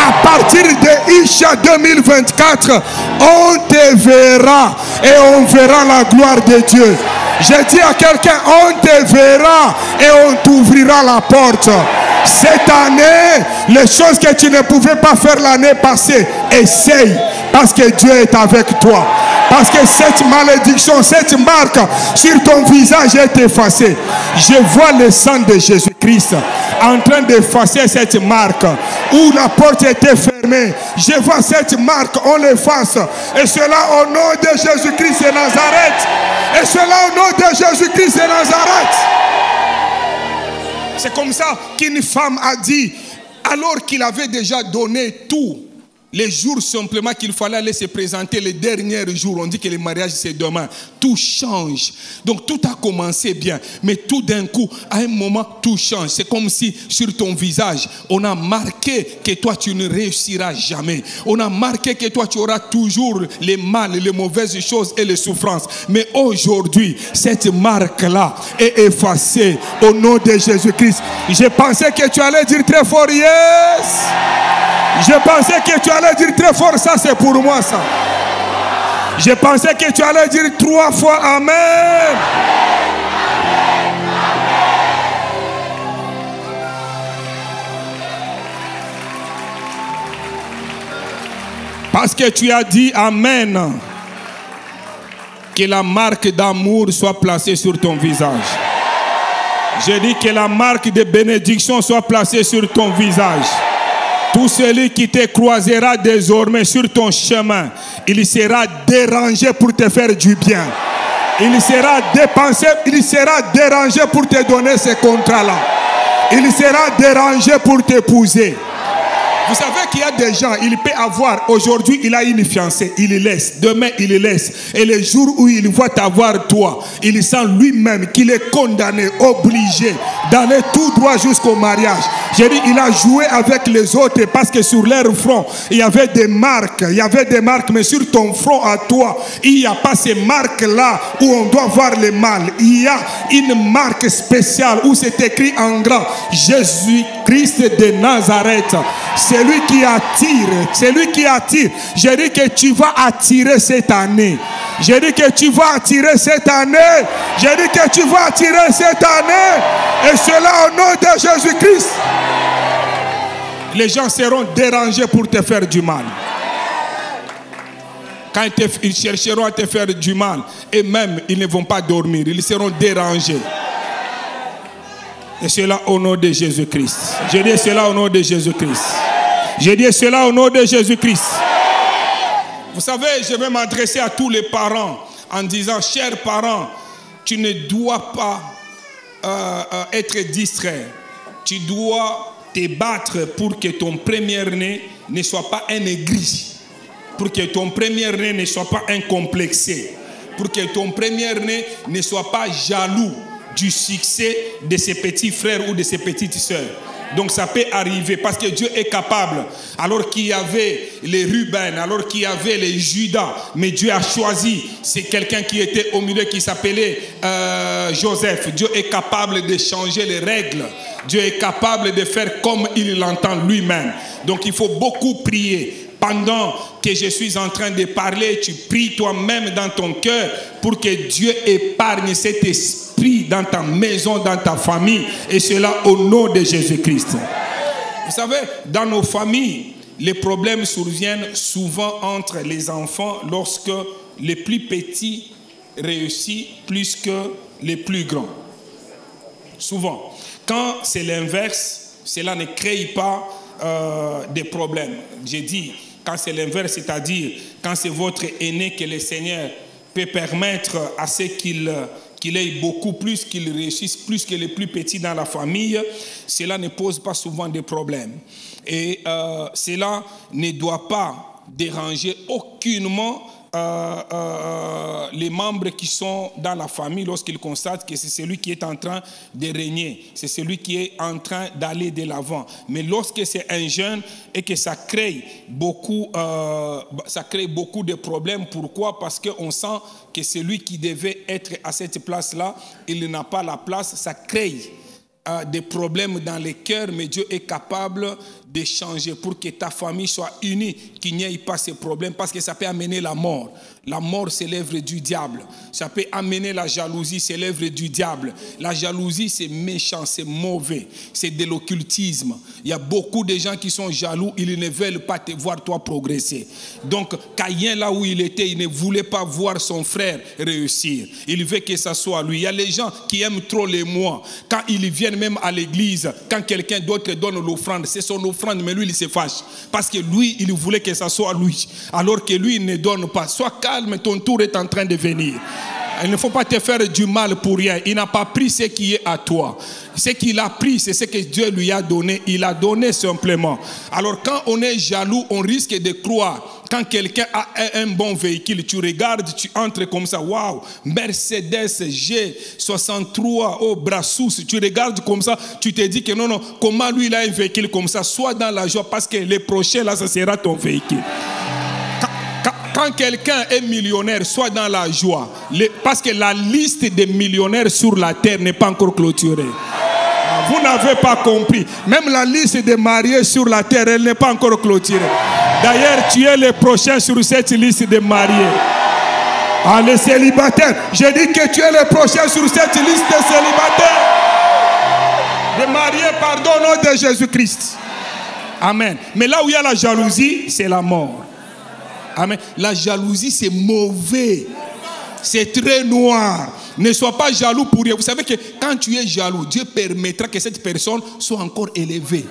[SPEAKER 3] À partir de Isha 2024, on te verra et on verra la gloire de Dieu.
[SPEAKER 1] J'ai dit à quelqu'un, on te verra et on t'ouvrira la porte. Cette année, les choses que tu ne pouvais pas faire l'année passée, essaye. Parce que Dieu est avec toi. Parce que cette malédiction, cette marque sur ton visage est effacée. Je vois le sang de Jésus-Christ en train d'effacer cette marque. Où la porte était fermée, je vois cette marque, on l'efface. Et cela au nom de Jésus-Christ de Nazareth. Et cela au nom de Jésus-Christ de Nazareth. C'est comme ça qu'une femme a dit, alors qu'il avait déjà donné tout, les jours simplement qu'il fallait aller se présenter, les derniers jours, on dit que le mariage c'est demain, tout change. Donc tout a commencé bien, mais tout d'un coup, à un moment, tout change. C'est comme si sur ton visage, on a marqué que toi tu ne réussiras jamais. On a marqué que toi tu auras toujours les mal, les mauvaises choses et les souffrances. Mais aujourd'hui, cette marque-là est effacée au nom de Jésus-Christ. Je pensais que tu allais dire très fort, yes! Je pensais que tu allais dire très fort, ça c'est pour moi ça. Je pensais que tu allais dire 3 fois Amen. Parce que tu as dit Amen. Que la marque d'amour soit placée sur ton visage. Je dis que la marque de bénédiction soit placée sur ton visage. Tout celui qui te croisera désormais sur ton chemin, il sera dérangé pour te faire du bien. Il sera dépensé, il sera dérangé pour te donner ce contrat-là. Il sera dérangé pour t'épouser. Vous savez qu'il y a des gens, il peut avoir, aujourd'hui il a une fiancée, il laisse, demain il laisse. Et le jour où il voit t'avoir toi, il sent lui-même qu'il est condamné, obligé d'aller tout droit jusqu'au mariage. J'ai dit, il a joué avec les autres parce que sur leur front, il y avait des marques, mais sur ton front à toi, il n'y a pas ces marques-là où on doit voir le mal. Il y a une marque spéciale où c'est écrit en grand, Jésus-Christ de Nazareth. C'est lui qui attire, c'est lui qui attire. J'ai dit que tu vas attirer cette année. J'ai dit que tu vas attirer cette année. J'ai dit que tu vas attirer cette année. Et cela au nom de Jésus-Christ. Les gens seront dérangés pour te faire du mal. Quand ils chercheront à te faire du mal, et même ils ne vont pas dormir, ils seront dérangés. Et cela au nom de Jésus-Christ. Je dis cela au nom de Jésus-Christ. Je dis cela au nom de Jésus-Christ. Vous savez, je vais m'adresser à tous les parents en disant, chers parents, tu ne dois pas être distrait. Tu dois te battre pour que ton premier-né ne soit pas un aigri. Pour que ton premier-né ne soit pas incomplexé. Pour que ton premier-né ne soit pas jaloux du succès de ses petits frères ou de ses petites sœurs. Donc ça peut arriver parce que Dieu est capable. Alors qu'il y avait les Ruben, alors qu'il y avait les Judas, mais Dieu a choisi. C'est quelqu'un qui était au milieu qui s'appelait Joseph. Dieu est capable de changer les règles. Dieu est capable de faire comme il l'entend lui-même. Donc il faut beaucoup prier. Pendant que je suis en train de parler, tu pries toi-même dans ton cœur pour que Dieu épargne cet esprit dans ta maison, dans ta famille. Et cela au nom de Jésus-Christ. Vous savez, dans nos familles, les problèmes surviennent souvent entre les enfants lorsque les plus petits réussissent plus que les plus grands. Souvent. Quand c'est l'inverse, cela ne crée pas des problèmes. J'ai dit, quand c'est l'inverse, c'est-à-dire quand c'est votre aîné que le Seigneur peut permettre à ce qu'il ait beaucoup plus, qu'il réussisse plus que les plus petits dans la famille, cela ne pose pas souvent de problèmes. Et cela ne doit pas déranger aucunement les membres qui sont dans la famille lorsqu'ils constatent que c'est celui qui est en train de régner, c'est celui qui est en train d'aller de l'avant. Mais lorsque c'est un jeune et que ça crée beaucoup de problèmes. Pourquoi? Parce qu'on sent que celui qui devait être à cette place-là, il n'a pas la place, ça crée des problèmes dans les cœurs, mais Dieu est capable
[SPEAKER 3] de changer pour que ta famille soit unie, qu'il n'y ait pas ces problèmes, parce que ça peut amener la mort. La mort, c'est l'œuvre du diable. Ça peut amener la jalousie, c'est l'œuvre du diable. La jalousie, c'est méchant, c'est mauvais, c'est de l'occultisme. Il y a beaucoup de gens qui sont jaloux, ils ne veulent pas te voir toi progresser. Donc, Caïn, là où il était, il ne voulait pas voir son frère réussir. Il veut que ça soit lui. Il y a les gens qui aiment trop les moi. Quand ils viennent même à l'église, quand quelqu'un d'autre donne l'offrande, c'est son offrande, mais lui, il se fâche. Parce que lui, il voulait que ça soit lui. Alors que lui, il ne donne pas. Sois calme, ton tour est en train de venir. Il ne faut pas te faire du mal pour rien. Il n'a pas pris ce qui est à toi. Ce qu'il a pris, c'est ce que Dieu lui a donné. Il a donné simplement. Alors quand on est jaloux, on risque de croire. Quand quelqu'un a un bon véhicule, tu regardes, tu entres comme ça. Waouh, Mercedes G63, oh Brassus. Tu regardes comme ça, tu te dis que non, non, comment lui il a un véhicule comme ça? Sois dans la joie parce que les prochains là, ça sera ton véhicule. Quand quelqu'un est millionnaire, sois dans la joie. Parce que la liste des millionnaires sur la terre n'est pas encore clôturée. Vous n'avez pas compris. Même la liste des mariés sur la terre, elle n'est pas encore clôturée. D'ailleurs, tu es le prochain sur cette liste de mariés. Ah, les célibataires. J'ai dit que tu es le prochain sur cette liste de célibataires. De mariés, pardon, au nom de Jésus-Christ. Amen. Mais là où il y a la jalousie, c'est la mort. Amen. La jalousie, c'est mauvais. C'est très noir. Ne sois pas jaloux pour rien. Vous savez que quand tu es jaloux, Dieu permettra que cette personne soit encore élevée.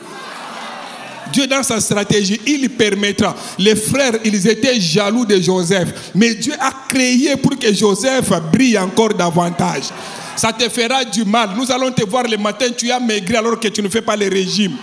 [SPEAKER 3] Dieu, dans sa stratégie, il permettra. Les frères, ils étaient jaloux de Joseph. Mais Dieu a créé pour que Joseph brille encore davantage. Ça te fera du mal. Nous allons te voir le matin, tu as maigri alors que tu ne fais pas le régime.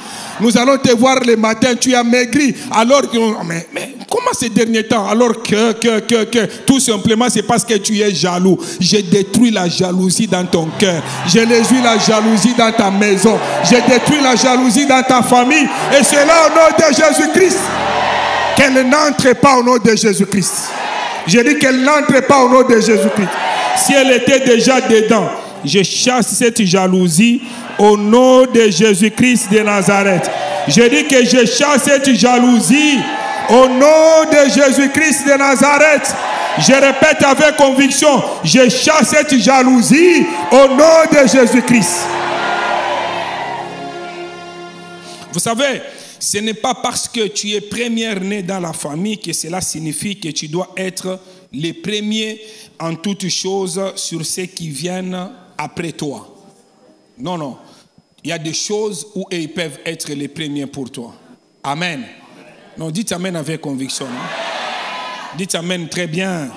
[SPEAKER 3] Nous allons te voir le matin, tu as maigri alors que... Mais comment ces derniers temps? Alors que tout simplement c'est parce que tu es jaloux. J'ai détruit la jalousie dans ton cœur. J'ai réduit la jalousie dans ta maison. J'ai détruit la jalousie dans ta famille. Et cela au nom de Jésus-Christ. Qu'elle n'entre pas au nom de Jésus-Christ. J'ai dit qu'elle n'entre pas au nom de Jésus-Christ. Si elle était déjà dedans, je chasse cette jalousie au nom de Jésus-Christ de Nazareth. Je dis que je chasse cette jalousie au nom de Jésus-Christ de Nazareth. Je répète avec conviction, je chasse cette jalousie au nom de Jésus-Christ. Vous savez, ce n'est pas parce que tu es première-né dans la famille que cela signifie que tu dois être les premiers en toutes choses sur ceux qui viennent après toi. Non, non. Il y a des choses où ils peuvent être les premiers pour toi. Amen. Non, dites Amen avec conviction. Hein? Dites Amen très bien. Amen.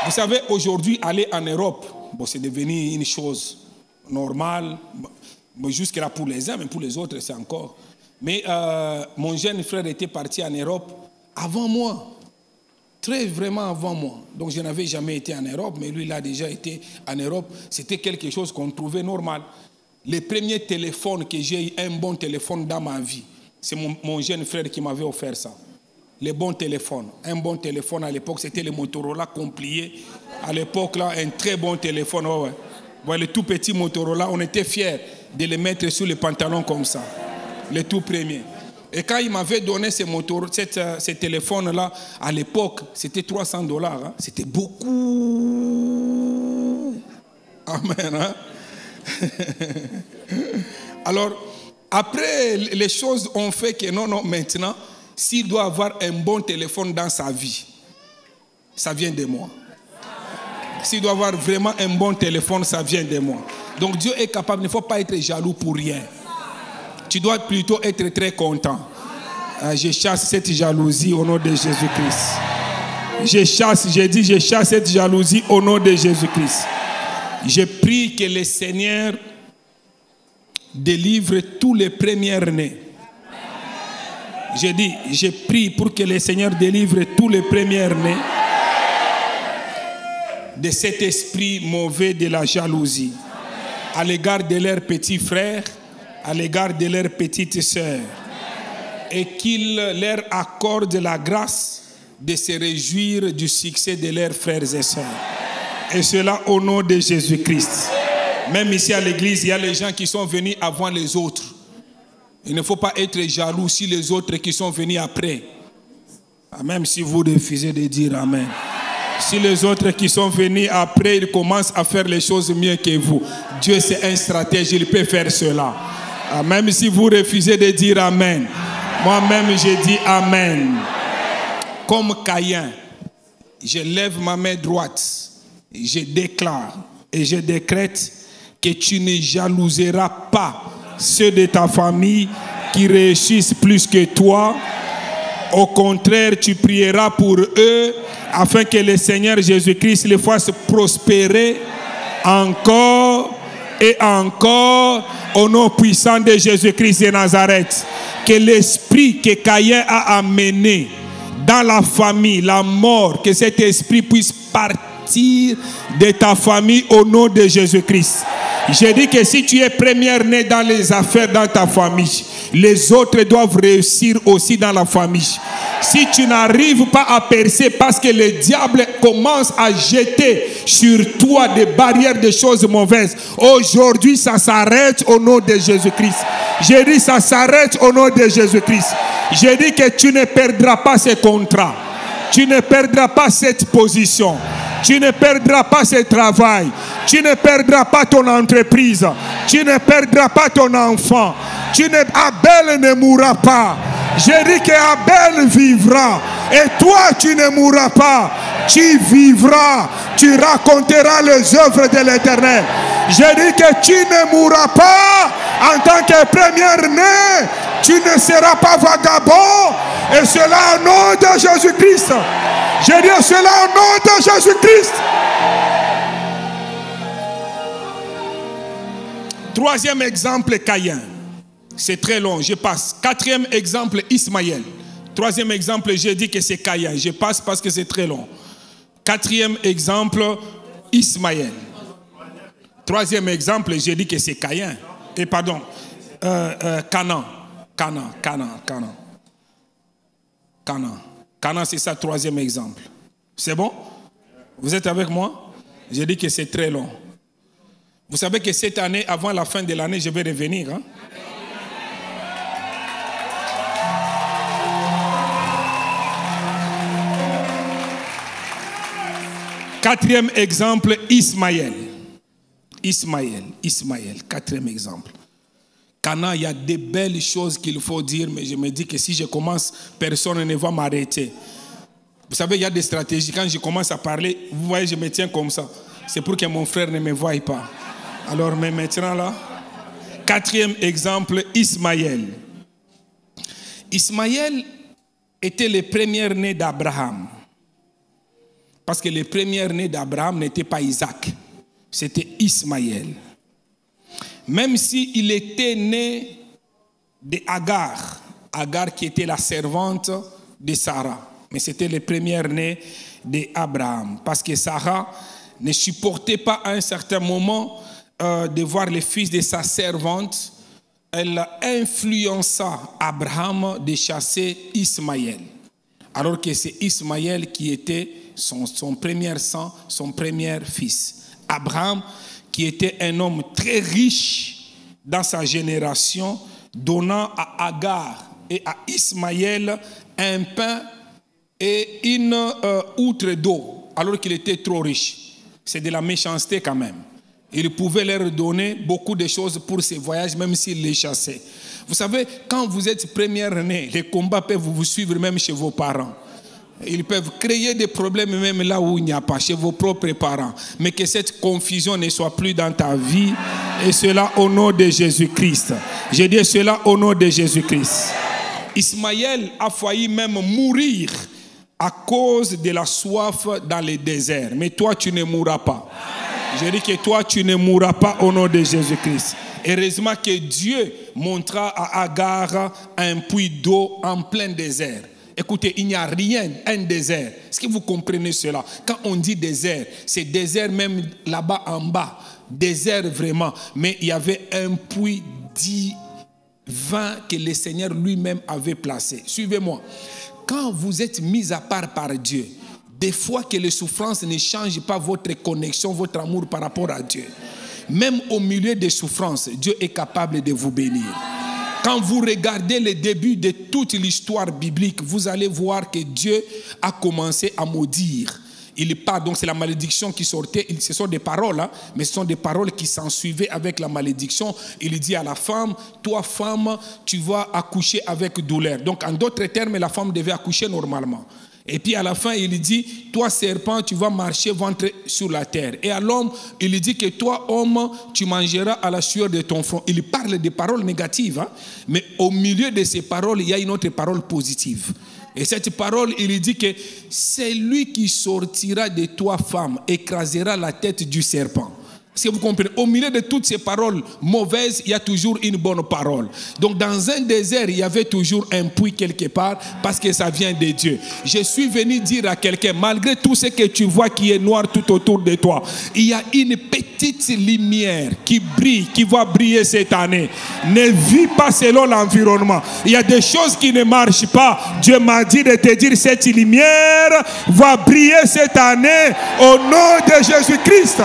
[SPEAKER 3] Vous savez, aujourd'hui, aller en Europe, bon, c'est devenu une chose normale. Bon, jusque-là pour les uns, mais pour les autres, c'est encore. Mais mon jeune frère était parti en Europe avant moi. Très vraiment avant moi. Donc je n'avais jamais été en Europe, mais lui il a déjà été en Europe. C'était quelque chose qu'on trouvait normal. Le premier téléphone que j'ai eu, un bon téléphone dans ma vie, c'est mon jeune frère qui m'avait offert ça. Le bon téléphone. Un bon téléphone à l'époque, c'était le Motorola complié. À l'époque là, un très bon téléphone. Ouais, ouais. Ouais, le tout petit Motorola, on était fiers de le mettre sur les pantalons comme ça. Le tout premier. Et quand il m'avait donné ce téléphone-là, à l'époque, c'était $300. Hein? C'était beaucoup. Amen. Hein? Alors, après, les choses ont fait que non, maintenant, s'il doit avoir un bon téléphone dans sa vie, ça vient de moi. S'il doit avoir vraiment un bon téléphone, ça vient de moi. Donc Dieu est capable, il ne faut pas être jaloux pour rien. Tu dois plutôt être très content. Je chasse cette jalousie au nom de Jésus-Christ. Je chasse cette jalousie au nom de Jésus-Christ. Je prie que le Seigneur délivre tous les premiers-nés. Je prie pour que le Seigneur délivre tous les premiers-nés de cet esprit mauvais de la jalousie à l'égard de leurs petits frères, à l'égard de leurs petites sœurs, et qu'il leur accorde la grâce de se réjouir du succès de leurs frères et sœurs. Et cela au nom de Jésus-Christ. Même ici à l'église, il y a les gens qui sont venus avant les autres.
[SPEAKER 1] Il ne faut pas être jaloux si les autres qui sont venus après. Même si vous refusez de dire Amen. Si les autres qui sont venus après, ils commencent à faire les choses mieux que vous. Dieu, c'est un stratège, il peut faire cela. Même si vous refusez de dire Amen. Moi-même, je dis Amen. Comme Caïn, je lève ma main droite, je déclare et je décrète que tu ne jalouseras pas ceux de ta famille qui réussissent plus que toi. Au contraire, tu prieras pour eux afin que le Seigneur Jésus-Christ les fasse prospérer encore et encore au nom puissant de Jésus-Christ de Nazareth. Que l'esprit que Caïn a amené dans la famille, la mort, que cet esprit puisse partir de ta famille au nom de Jésus-Christ. Je dis que si tu es première-né dans les affaires dans ta famille, les autres doivent réussir aussi dans la famille. Si tu n'arrives pas à percer parce que le diable commence à jeter sur toi des barrières de choses mauvaises, aujourd'hui ça s'arrête au nom de Jésus-Christ. Je dis ça s'arrête au nom de Jésus-Christ. Je dis que tu ne perdras pas ce contrat. Tu ne perdras pas cette position. Tu ne perdras pas ce travail. Tu ne perdras pas ton entreprise. Tu ne perdras pas ton enfant. Abel ne mourra pas. Je dis que Abel vivra. Et toi, tu ne mourras pas. Tu vivras. Tu raconteras les œuvres de l'Éternel. Je dis que tu ne mourras pas en tant que première-né. Tu ne seras pas vagabond. Et cela au nom de Jésus-Christ. Je dis cela au nom de Jésus-Christ. Troisième exemple, Caïn. C'est très long, je passe. Quatrième exemple, Ismaël. Troisième exemple, j'ai dit que c'est Caïn. Je passe parce que c'est très long. Quatrième exemple, Ismaël. Troisième exemple, j'ai dit que c'est Caïn. Et pardon, Canaan. Canaan, c'est ça, troisième exemple. C'est bon? Vous êtes avec moi? J'ai dit que c'est très long. Vous savez que cette année, avant la fin de l'année, je vais revenir. Hein? Quatrième exemple, Ismaël. Quatrième exemple. Canaan, il y a des belles choses qu'il faut dire, mais je me dis que si je commence, personne ne va m'arrêter. Vous savez, il y a des stratégies. Quand je commence à parler, vous voyez, je me tiens comme ça. C'est pour que mon frère ne me voie pas. Alors, mais maintenant là, quatrième exemple, Ismaël. Ismaël était le premier-né d'Abraham. Parce que le premier-né d'Abraham n'était pas Isaac. C'était Ismaël. Même s'il était né de Agar. Agar qui était la servante de Sarah. Mais c'était le premier-né d'Abraham. Parce que Sarah ne supportait pas à un certain moment de voir le fils de sa servante. Elle influença Abraham de chasser Ismaël. Alors que c'est Ismaël qui était son premier sang, son premier fils. Abraham, qui était un homme très riche dans sa génération, donnant à Agar et à Ismaël un pain et une outre d'eau, alors qu'il était trop riche. C'est de la méchanceté quand même. Il pouvait leur donner beaucoup de choses pour ces voyages, même s'il les chassait. Vous savez, quand vous êtes première-né, les combats peuvent vous suivre même chez vos parents. Ils peuvent créer des problèmes même là où il n'y a pas, chez vos propres parents. Mais que cette confusion ne soit plus dans ta vie. Et cela au nom de Jésus-Christ. Je dis cela au nom de Jésus-Christ. Ismaël a failli même mourir à cause de la soif dans le désert. Mais toi, tu ne mourras pas. Je dis que toi, tu ne mourras pas au nom de Jésus-Christ. Heureusement que Dieu montra à Agar un puits d'eau en plein désert. Écoutez, il n'y a rien, un désert. Est-ce que vous comprenez cela? Quand on dit désert, c'est désert même là-bas en bas. Désert vraiment. Mais il y avait un puits divin que le Seigneur lui-même avait placé. Suivez-moi. Quand vous êtes mis à part par Dieu, des fois que les souffrances ne changent pas votre connexion, votre amour par rapport à Dieu. Même au milieu des souffrances, Dieu est capable de vous bénir.
[SPEAKER 3] Quand vous regardez le début de toute l'histoire biblique, vous allez voir que Dieu a commencé à maudire. Il parle, donc c'est la malédiction qui sortait, ce sont des paroles, hein, mais ce sont des paroles qui s'ensuivaient avec la malédiction. Il dit à la femme, toi femme, tu vas accoucher avec douleur. Donc en d'autres termes, la femme devait accoucher normalement. Et puis à la fin, il dit, toi serpent, tu vas marcher ventre sur la terre. Et à l'homme, il dit que toi homme, tu mangeras à la sueur de ton front. Il parle des paroles négatives, hein, mais au milieu de ces paroles, il y a une autre parole positive. Et cette parole, il dit que c'est lui qui sortira de toi, femme, écrasera la tête du serpent. Est-ce que vous comprenez? Au milieu de toutes ces paroles mauvaises, il y a toujours une bonne parole. Donc dans un désert, il y avait toujours un puits quelque part parce que ça vient de Dieu. Je suis venu dire à quelqu'un, malgré tout ce que tu vois qui est noir tout autour de toi, il y a une petite lumière qui brille, qui va briller cette année. Ne vis pas selon l'environnement. Il y a des choses qui ne marchent pas. Dieu m'a dit de te dire, cette lumière va briller cette année au nom de Jésus-Christ.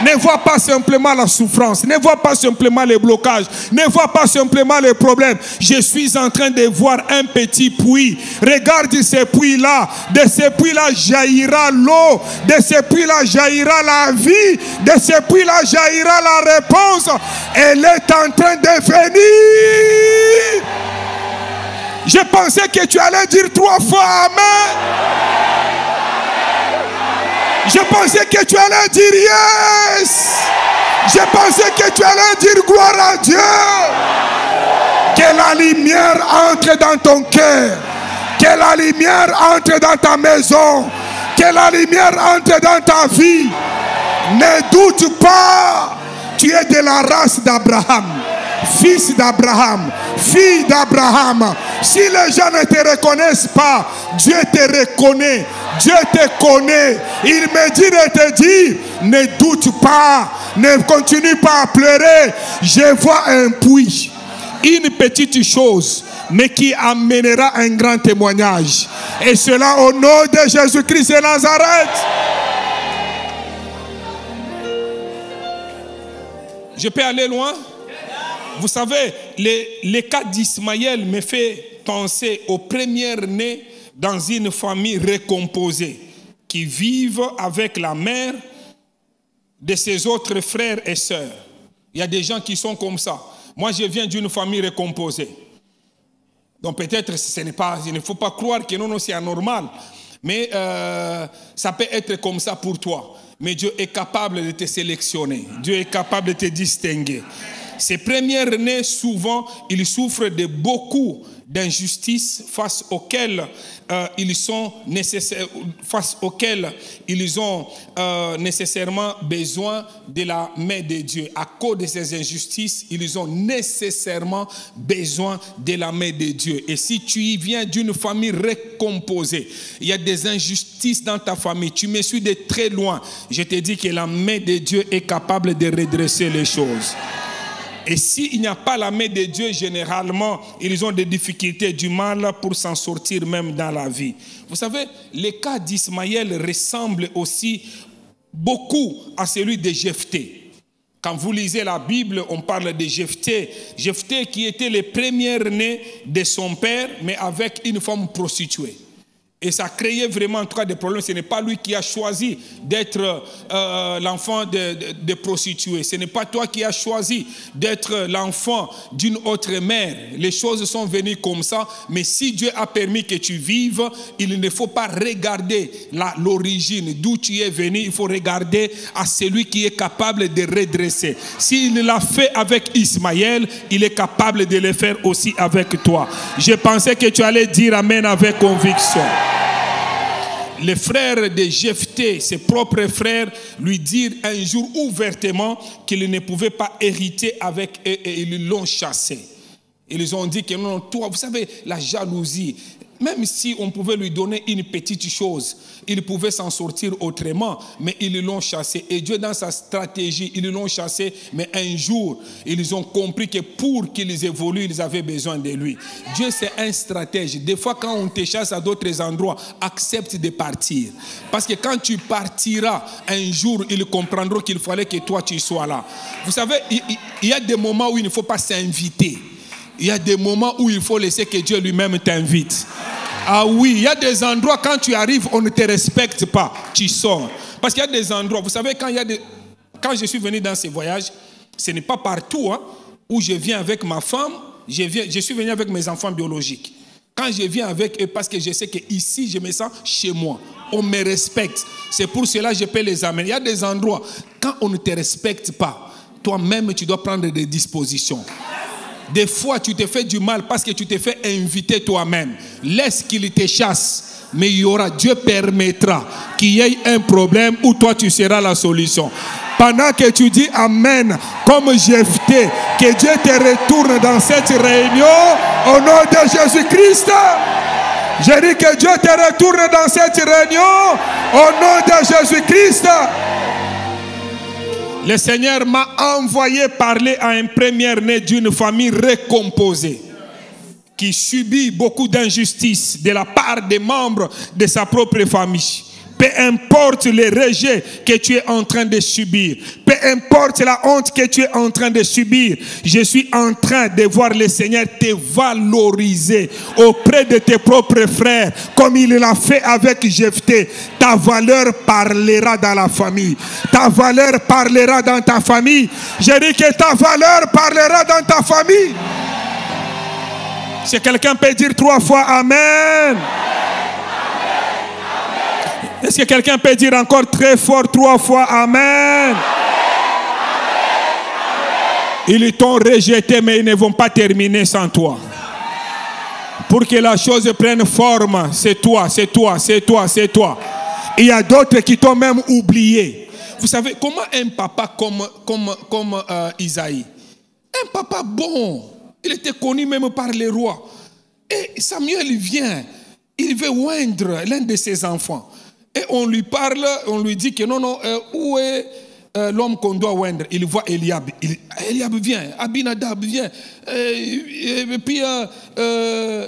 [SPEAKER 3] Ne vois pas simplement la souffrance, ne vois pas simplement les blocages, ne vois pas simplement les problèmes. Je suis en train de voir un petit puits. Regarde ce puits-là. De ce puits-là jaillira l'eau. De ce puits-là jaillira la vie. De ce puits-là jaillira la réponse. Elle est en train de venir. Je pensais que tu allais dire 3 fois Amen. Je pensais que tu allais dire yes. Je pensais que tu allais dire gloire à Dieu. Que la lumière entre dans ton cœur. Que la lumière entre dans ta maison. Que la lumière entre dans ta vie. Ne doute pas. Tu es de la race d'Abraham. Fils d'Abraham, fille d'Abraham. Si les gens ne te reconnaissent pas, Dieu te reconnaît. Dieu te connaît. Il me dit de te dire, ne doute pas, ne continue pas à pleurer. Je vois un puits, une petite chose, mais qui amènera un grand témoignage. Et cela au nom de Jésus-Christ de Nazareth. Je peux aller loin? Vous savez, le cas d'Ismaël me fait penser aux premières nées dans une famille recomposée qui vivent avec la mère de ses autres frères et sœurs. Il y a des gens qui sont comme ça. Moi, je viens d'une famille recomposée. Donc peut-être ce n'est pas, il ne faut pas croire que non, c'est anormal. Mais ça peut être comme ça pour toi. Mais Dieu est capable de te sélectionner. Dieu est capable de te distinguer. Ces premières nées, souvent, ils souffrent de beaucoup d'injustices face auxquelles ils ont nécessairement besoin de la main de Dieu. À cause de ces injustices, ils ont nécessairement besoin de la main de Dieu. Et si tu y viens d'une famille recomposée, il y a des injustices dans ta famille, tu me suis de très loin, je te dis que la main de Dieu est capable de redresser les choses. Et s'il n'y a pas la main de Dieu, généralement, ils ont des difficultés, du mal pour s'en sortir même dans la vie. Vous savez, le cas d'Ismaël ressemble aussi beaucoup à celui de Jephthé. Quand vous lisez la Bible, on parle de Jephthé. Jephthé qui était le premier-né de son père, mais avec une femme prostituée. Et ça créait vraiment en tout cas des problèmes. Ce n'est pas lui qui a choisi d'être l'enfant de prostituée. Ce n'est pas toi qui as choisi d'être l'enfant d'une autre mère. Les choses sont venues comme ça. Mais si Dieu a permis que tu vives, il ne faut pas regarder l'origine d'où tu es venu. Il faut regarder à celui qui est capable de redresser. S'il l'a fait avec Ismaël, il est capable de le faire aussi avec toi. Je pensais que tu allais dire Amen avec conviction. Les frères de Jephthé, ses propres frères, lui dirent un jour ouvertement qu'ils ne pouvaient pas hériter avec eux et ils l'ont chassé. Ils ont dit que non, toi, vous savez, la jalousie, même si on pouvait lui donner une petite chose, il pouvait s'en sortir autrement, mais ils l'ont chassé. Et Dieu, dans sa stratégie, ils l'ont chassé, mais un jour, ils ont compris que pour qu'ils évoluent, ils avaient besoin de lui. Dieu, c'est un stratège. Des fois, quand on te chasse à d'autres endroits, accepte de partir. Parce que quand tu partiras, un jour, ils comprendront qu'il fallait que toi, tu sois là. Vous savez, il y a des moments où il ne faut pas s'inviter.
[SPEAKER 1] il y a des moments où il faut laisser que Dieu lui-même t'invite. Ah oui, il y a des endroits, quand tu arrives, on ne te respecte pas. Tu sors. Parce qu'il y a des endroits, vous savez, quand je suis venu dans ces voyages, ce n'est pas partout où je viens avec ma femme, je suis venu avec mes enfants biologiques. Quand je viens avec eux, parce que je sais qu'ici, je me sens chez moi. On me respecte. C'est pour cela que je peux les amener. Il y a des endroits, quand on ne te respecte pas, toi-même, tu dois prendre des dispositions. Des fois, tu te fais du mal parce que tu te fais inviter toi-même. Laisse qu'il te chasse. Mais Dieu permettra qu'il y ait un problème où toi, tu seras la solution. Pendant que tu dis Amen, comme Jephthé, que Dieu te retourne dans cette réunion au nom de Jésus-Christ. Je dis que Dieu te retourne dans cette réunion au nom de Jésus-Christ. Le Seigneur m'a envoyé parler à un premier-né d'une famille recomposée qui subit beaucoup d'injustices de la part des membres de sa propre famille. Peu importe les rejets que tu es en train de subir, peu importe la honte que tu es en train de subir, je suis en train de voir le Seigneur te valoriser auprès de tes propres frères, comme il l'a fait avec Jephthé. Ta valeur parlera dans la famille. Ta valeur parlera dans ta famille. Je dis que ta valeur parlera dans ta famille. Si quelqu'un peut dire 3 fois Amen. Est-ce que quelqu'un peut dire encore très fort 3 fois Amen? Ils t'ont rejeté, mais ils ne vont pas terminer sans toi. Pour que la chose prenne forme, c'est toi, c'est toi, c'est toi, c'est toi. Il y a d'autres qui t'ont même oublié. Vous savez, comment un papa comme Isaïe, un papa bon, il était connu même par les rois. Et Samuel vient, il veut oindre l'un de ses enfants. Et on lui parle, on lui dit que non, où est l'homme qu'on doit oindre? Il voit Eliab. Eliab vient, Abinadab vient, et puis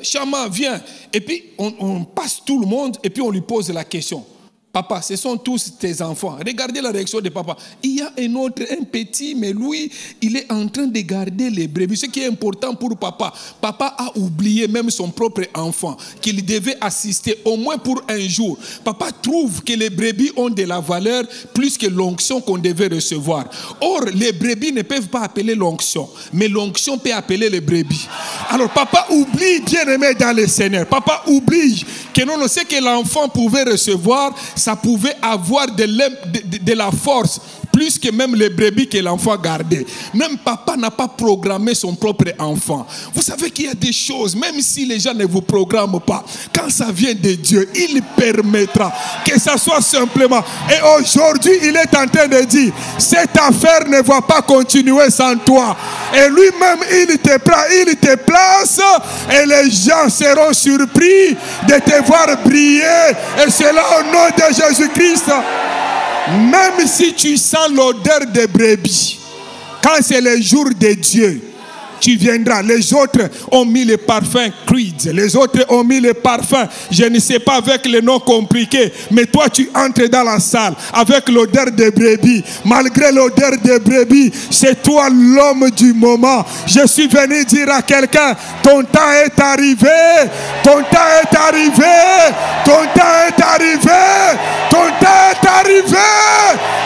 [SPEAKER 1] Shama vient. Et puis on passe tout le monde et puis on lui pose la question. Papa, ce sont tous tes enfants. Regardez la réaction de papa. Il y a un petit, mais lui, il est en train de garder les brebis. Ce qui est important pour papa. Papa a oublié même son propre enfant, qu'il devait assister au moins pour un jour. Papa trouve que les brebis ont de la valeur plus que l'onction qu'on devait recevoir. Or, les brebis ne peuvent pas appeler l'onction, mais l'onction peut appeler les brebis. Alors, papa oublie, bien aimé dans le Seigneur. Papa oublie que non, ce que l'enfant pouvait recevoir, ça pouvait avoir de la force, plus que même les brebis que l'enfant gardait. Même papa n'a pas programmé son propre enfant. Vous savez qu'il y a des choses, même si les gens ne vous programment pas, quand ça vient de Dieu, il permettra que ça soit simplement. Et aujourd'hui, il est en train de dire, cette affaire ne va pas continuer sans toi. Et lui-même, il te prend, il te place, et les gens seront surpris de te voir briller. Et cela au nom de Jésus-Christ. Même si tu sens l'odeur des brebis, quand c'est le jour de Dieu, tu viendras. Les autres ont mis les parfums Creed. Les autres ont mis les parfums, je ne sais pas, avec les noms compliqués. Mais toi, tu entres dans la salle avec l'odeur des brebis. Malgré l'odeur des brebis, c'est toi l'homme du moment. Je suis venu dire à quelqu'un, ton temps est arrivé. Ton temps est arrivé. Ton temps est arrivé. Ton temps est arrivé.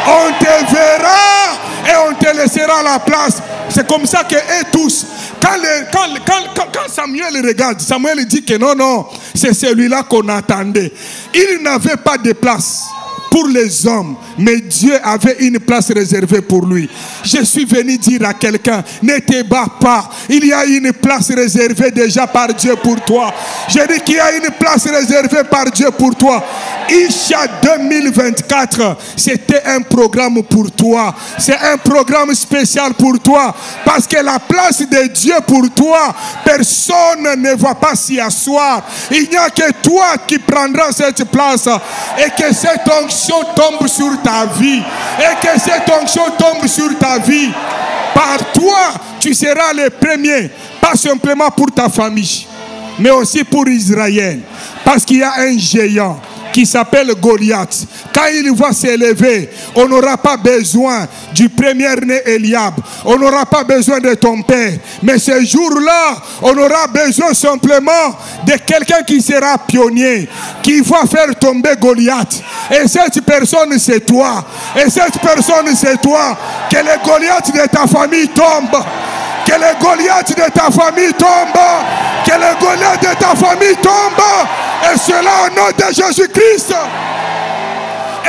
[SPEAKER 1] On te verra et on te laissera la place. C'est comme ça que eux tous, quand Samuel regarde, Samuel dit que non, c'est celui-là qu'on attendait. Il n'avait pas de place pour les hommes, mais Dieu avait une place réservée pour lui. Je suis venu dire à quelqu'un, ne te bats pas. Il y a une place réservée déjà par Dieu pour toi. Je dis qu'il y a une place réservée par Dieu pour toi. Isha 2024, c'était un programme pour toi. C'est un programme spécial pour toi. Parce que la place de Dieu pour toi, personne ne va pas s'y asseoir. Il n'y a que toi qui prendras cette place. Et que cette onction tombe sur ta vie. Et que cette onction tombe sur ta vie. Par toi, tu seras le premier. Pas simplement pour ta famille, mais aussi pour Israël. Parce qu'il y a un géant qui s'appelle Goliath. Quand il va s'élever, on n'aura pas besoin du premier-né Eliab. On n'aura pas besoin de ton père. Mais ce jour-là, on aura besoin simplement de quelqu'un qui sera pionnier, qui va faire tomber Goliath. Et cette personne, c'est toi. Et cette personne, c'est toi. Que le Goliath de ta famille tombe. Que le Goliath de ta famille tombe. Que le Goliath de ta famille tombe. Et cela au nom de Jésus-Christ.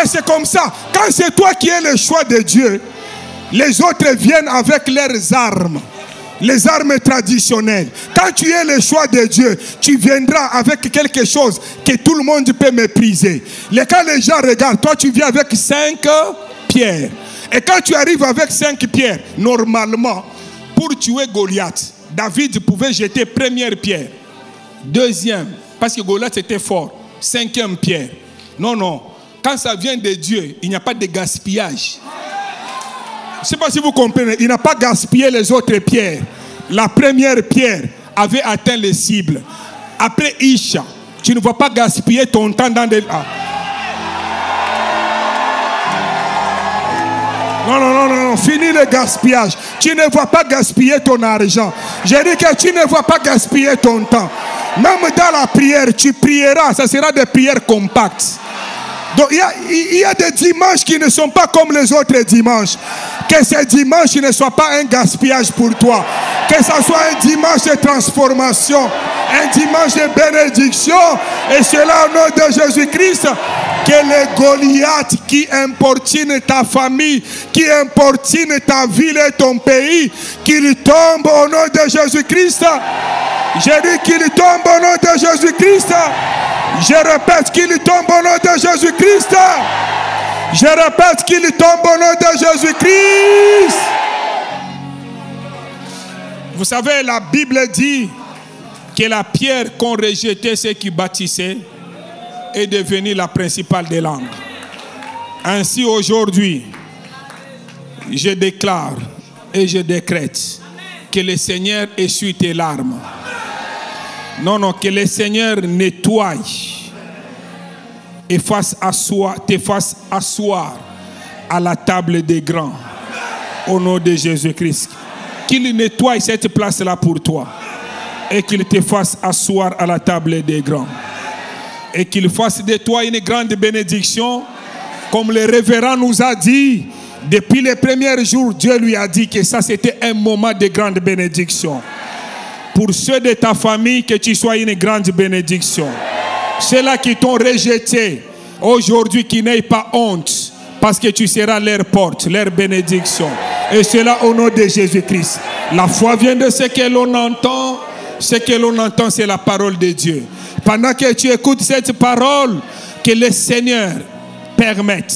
[SPEAKER 1] Et c'est comme ça. Quand c'est toi qui es le choix de Dieu, les autres viennent avec leurs armes. Les armes traditionnelles. Quand tu es le choix de Dieu, tu viendras avec quelque chose que tout le monde peut mépriser. Quand les gens regardent, toi tu viens avec 5 pierres. Et quand tu arrives avec 5 pierres, normalement, pour tuer Goliath, David pouvait jeter première pierre, deuxième, parce que Goliath était fort, 5e pierre. Non, non. Quand ça vient de Dieu, il n'y a pas de gaspillage. Je ne sais pas si vous comprenez. Il n'a pas gaspillé les autres pierres. La première pierre avait atteint les cibles. Après Isha, tu ne vas pas gaspiller ton temps dans des... Non, non, non, non, fini le gaspillage. Tu ne vas pas gaspiller ton argent. J'ai dit que tu ne vas pas gaspiller ton temps. Même dans la prière, tu prieras. Ça sera des prières compactes. Donc il y a des dimanches qui ne sont pas comme les autres dimanches. Que ces dimanches ne soient pas un gaspillage pour toi. Que ce soit un dimanche de transformation, un dimanche de bénédiction. Et cela au nom de Jésus-Christ. Que les Goliaths qui importunent ta famille, qui importunent ta ville et ton pays, qu'ils tombent au nom de Jésus-Christ. J'ai dit qu'ils tombent au nom de Jésus-Christ. Je répète qu'il tombe au nom de Jésus-Christ. Je répète qu'il tombe au nom de Jésus-Christ. Vous savez, la Bible dit que la pierre qu'ont rejetée ceux qui bâtissaient est devenue la principale des langues. Ainsi aujourd'hui, je déclare et je décrète que le Seigneur essuie tes larmes. Non, non, que le Seigneur nettoie et te fasse asseoir à la table des grands. Au nom de Jésus-Christ. Qu'il nettoie cette place-là pour toi. Et qu'il te fasse asseoir à la table des grands. Et qu'il fasse de toi une grande bénédiction. Comme le révérend nous a dit, depuis les premiers jours, Dieu lui a dit que ça c'était un moment de grande bénédiction. Pour ceux de ta famille, que tu sois une grande bénédiction. Ceux-là qui t'ont rejeté, aujourd'hui, qui n'aient pas honte, parce que tu seras leur porte, leur bénédiction. Et cela au nom de Jésus-Christ. La foi vient de ce que l'on entend. Ce que l'on entend, c'est la parole de Dieu. Pendant que tu écoutes cette parole, que le Seigneur permette,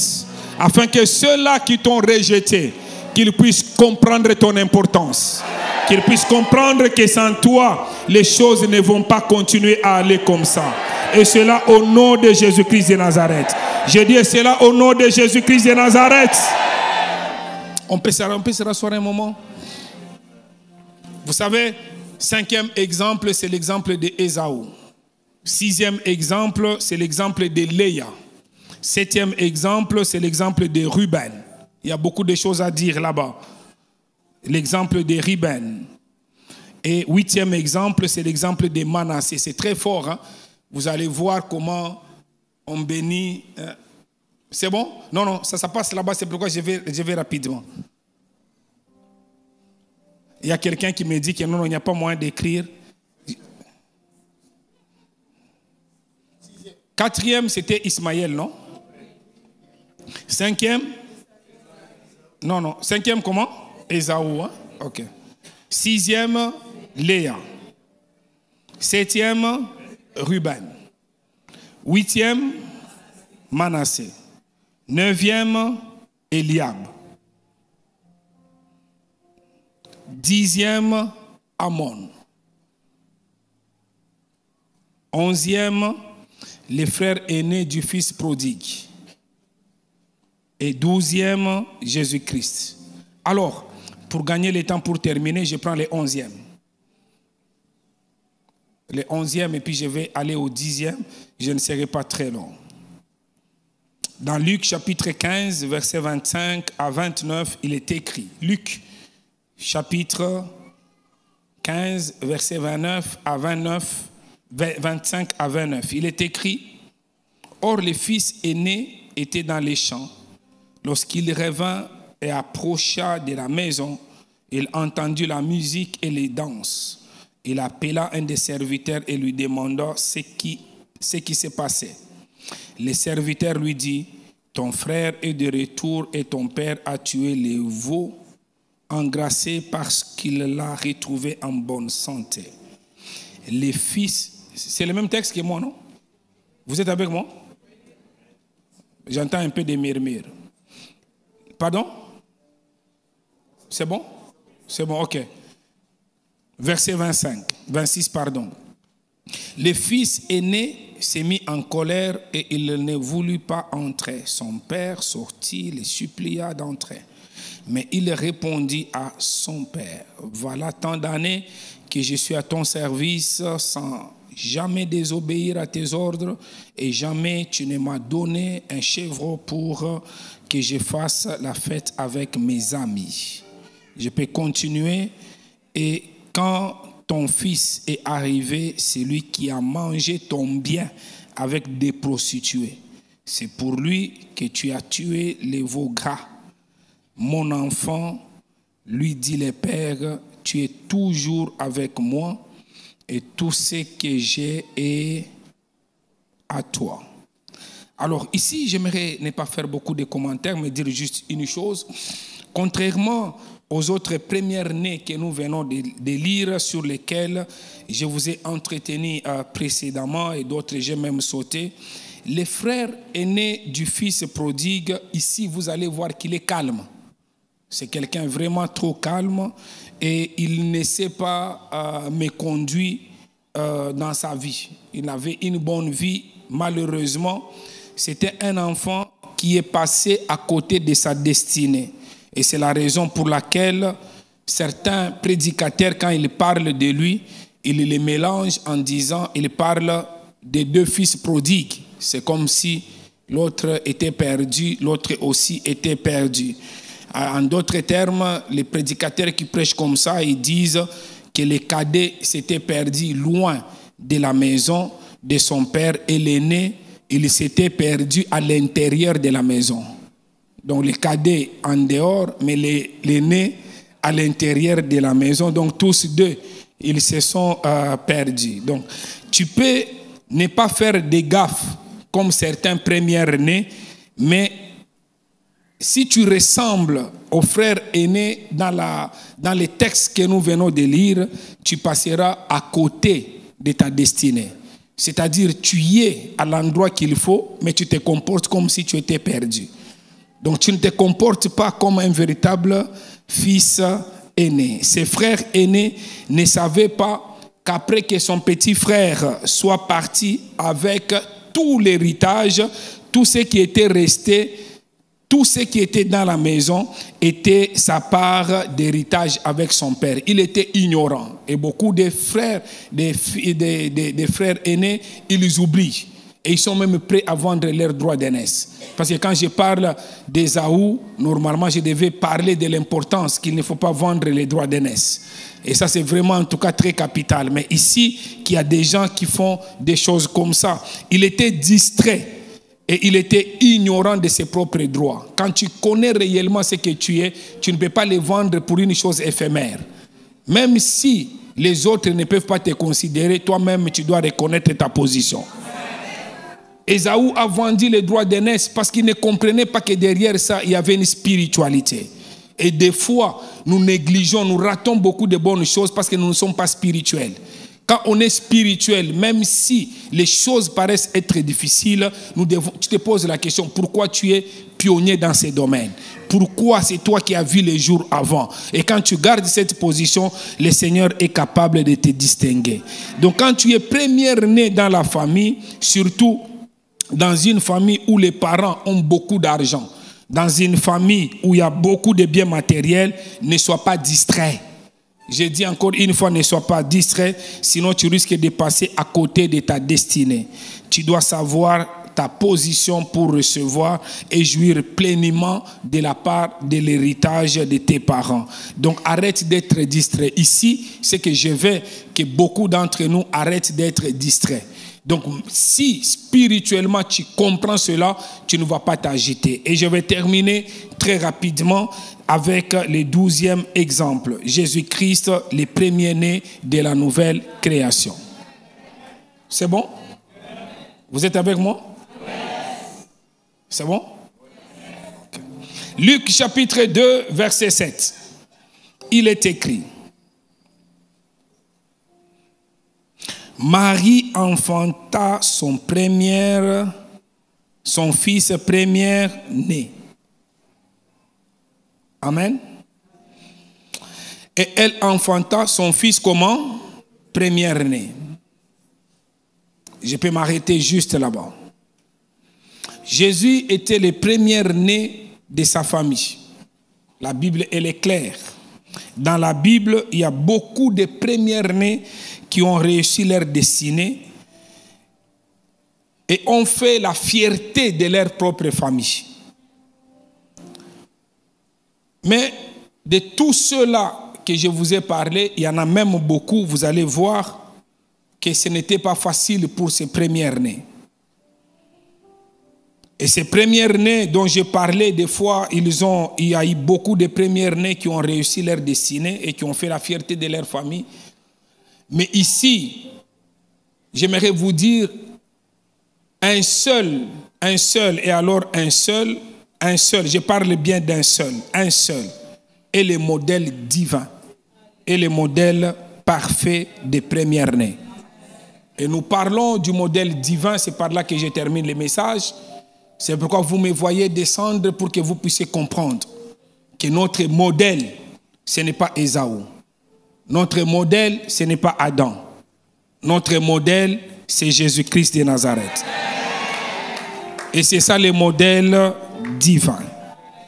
[SPEAKER 1] afin que ceux-là qui t'ont rejeté, qu'ils puissent comprendre ton importance. Qu'ils puissent comprendre que sans toi, les choses ne vont pas continuer à aller comme ça. Et cela au nom de Jésus-Christ de Nazareth. Je dis cela au nom de Jésus-Christ de Nazareth. On peut se rasseoir un moment. Vous savez, 5e exemple, c'est l'exemple de Ésaü. 6e exemple, c'est l'exemple de Léa. 7e exemple, c'est l'exemple de Ruben. Il y a beaucoup de choses à dire là-bas. L'exemple de Ruben. Et 8e exemple, c'est l'exemple de Manassé. C'est très fort. Hein? Vous allez voir comment on bénit. C'est bon? Non, non, ça passe là-bas. C'est pourquoi je vais rapidement. Il y a quelqu'un qui me dit que non, il n'y a pas moyen d'écrire. 4e, c'était Ismaël, non? 5e? Non, non. 5e, comment? Ésaü, hein? Ok. 6e, Léa. 7e, Ruben. 8e, Manassé. 9e, Eliab. 10e, Amon. 11e, les frères aînés du fils prodigue. Et 12e, Jésus-Christ. Alors, pour gagner le temps pour terminer, je prends les 11e. Les 11e et puis je vais aller au 10e. Je ne serai pas très long. Dans Luc chapitre 15, versets 25 à 29, il est écrit. Luc chapitre 15, versets 29 à 29, 25 à 29. Il est écrit, « Or le fils aîné était dans les champs. Lorsqu'il revint et approcha de la maison, il entendit la musique et les danses. Il appela un des serviteurs et lui demanda ce qui se passait. Le serviteur lui dit, « Ton frère est de retour et ton père a tué les veaux engraissés parce qu'il l'a retrouvé en bonne santé. » Les fils, c'est le même texte que moi, non? Vous êtes avec moi? J'entends un peu des murmures. Pardon? C'est bon? C'est bon, ok. Verset 26, pardon. Le fils aîné s'est mis en colère et il ne voulut pas entrer. Son père sortit, le supplia d'entrer. Mais il répondit à son père, « Voilà tant d'années que je suis à ton service sans jamais désobéir à tes ordres et jamais tu ne m'as donné un chèvre pour que je fasse la fête avec mes amis. » Je peux continuer. Et quand ton fils est arrivé, c'est lui qui a mangé ton bien avec des prostituées. C'est pour lui que tu as tué les veaux gras. Mon enfant, lui dit le père, tu es toujours avec moi et tout ce que j'ai est à toi. Alors ici, j'aimerais ne pas faire beaucoup de commentaires, mais dire juste une chose. Contrairement aux autres premières-nées que nous venons de lire, sur lesquelles je vous ai entretenu précédemment et d'autres j'ai même sauté, les frères aînés du fils prodigue, ici vous allez voir qu'il est calme. C'est quelqu'un vraiment trop calme et il ne s'est pas méconduit dans sa vie. Il avait une bonne vie, malheureusement. C'était un enfant qui est passé à côté de sa destinée. Et c'est la raison pour laquelle certains prédicateurs, quand ils parlent de lui, ils les mélangent en disant, ils parlent des deux fils prodigues. C'est comme si l'autre était perdu, l'autre aussi était perdu. En d'autres termes, les prédicateurs qui prêchent comme ça, ils disent que le cadet s'était perdu loin de la maison de son père et l'aîné, il s'était perdu à l'intérieur de la maison. Donc le cadet en dehors, mais l'aîné à l'intérieur de la maison. Donc tous deux, ils se sont perdus. Donc tu peux ne pas faire des gaffes comme certains premiers-nés, mais si tu ressembles au frère aîné dans les textes que nous venons de lire, tu passeras à côté de ta destinée. C'est-à-dire tu y es à l'endroit qu'il faut, mais tu te comportes comme si tu étais perdu. Donc tu ne te comportes pas comme un véritable fils aîné. Ses frères aînés ne savaient pas qu'après que son petit frère soit parti avec tout l'héritage, tout ce qui était resté, tout ce qui était dans la maison était sa part d'héritage avec son père. Il était ignorant. Et beaucoup de frères, des frères aînés, ils les oublient. Et ils sont même prêts à vendre leurs droits d'aînesse. Parce que quand je parle d'Ésaü, normalement je devais parler de l'importance qu'il ne faut pas vendre les droits d'aînesse. Et ça c'est vraiment en tout cas très capital. Mais ici, qu'il y a des gens qui font des choses comme ça. Il était distrait. Et il était ignorant de ses propres droits. Quand tu connais réellement ce que tu es, tu ne peux pas les vendre pour une chose éphémère. Même si les autres ne peuvent pas te considérer, toi-même tu dois reconnaître ta position. Ésaü a vendu les droits d'aînesse parce qu'il ne comprenait pas que derrière ça, il y avait une spiritualité. Et des fois, nous négligeons, nous ratons beaucoup de bonnes choses parce que nous ne sommes pas spirituels. Quand on est spirituel, même si les choses paraissent être difficiles, tu te poses la question, pourquoi tu es pionnier dans ces domaines? Pourquoi c'est toi qui as vu les jours avant? Et quand tu gardes cette position, le Seigneur est capable de te distinguer. Donc quand tu es premier-né dans la famille, surtout dans une famille où les parents ont beaucoup d'argent, dans une famille où il y a beaucoup de biens matériels, ne sois pas distrait. Je dis encore une fois, ne sois pas distrait, sinon tu risques de passer à côté de ta destinée. Tu dois savoir
[SPEAKER 3] ta position pour recevoir et jouir pleinement de la part de l'héritage de tes parents. Donc arrête d'être distrait. Ici, c'est que je veux que beaucoup d'entre nous arrêtent d'être distraits. Donc, si spirituellement tu comprends cela, tu ne vas pas t'agiter. Et je vais terminer très rapidement avec le 12e exemple. Jésus-Christ, le premier-né de la nouvelle création. C'est bon? Vous êtes avec moi? C'est bon? Luc chapitre 2, verset 7. Il est écrit: Marie enfanta son fils premier-né. Amen. Et elle enfanta son fils comment? Premier-né. Je peux m'arrêter juste là-bas. Jésus était le premier-né de sa famille. La Bible, elle est claire. Dans la Bible, il y a beaucoup de premiers-nés qui ont réussi leur destinée et ont fait la fierté de leur propre famille. Mais de tous ceux-là que je vous ai parlé, il y en a même beaucoup, vous allez voir que ce n'était pas facile pour ces premiers-nés. Et ces premiers-nés dont je parlais, des fois, il y a eu beaucoup de premiers-nés qui ont réussi leur destinée et qui ont fait la fierté de leur famille. Mais ici, j'aimerais vous dire, un seul, et alors un seul, je parle bien d'un seul, un seul, est le modèle divin, est le modèle parfait des premiers-nés. Et nous parlons du modèle divin, c'est par là que je termine le message. C'est pourquoi vous me voyez descendre pour que vous puissiez comprendre que notre modèle, ce n'est pas Ésaü. Notre modèle, ce n'est pas Adam. Notre modèle, c'est Jésus-Christ de Nazareth. Et c'est ça le modèle divin.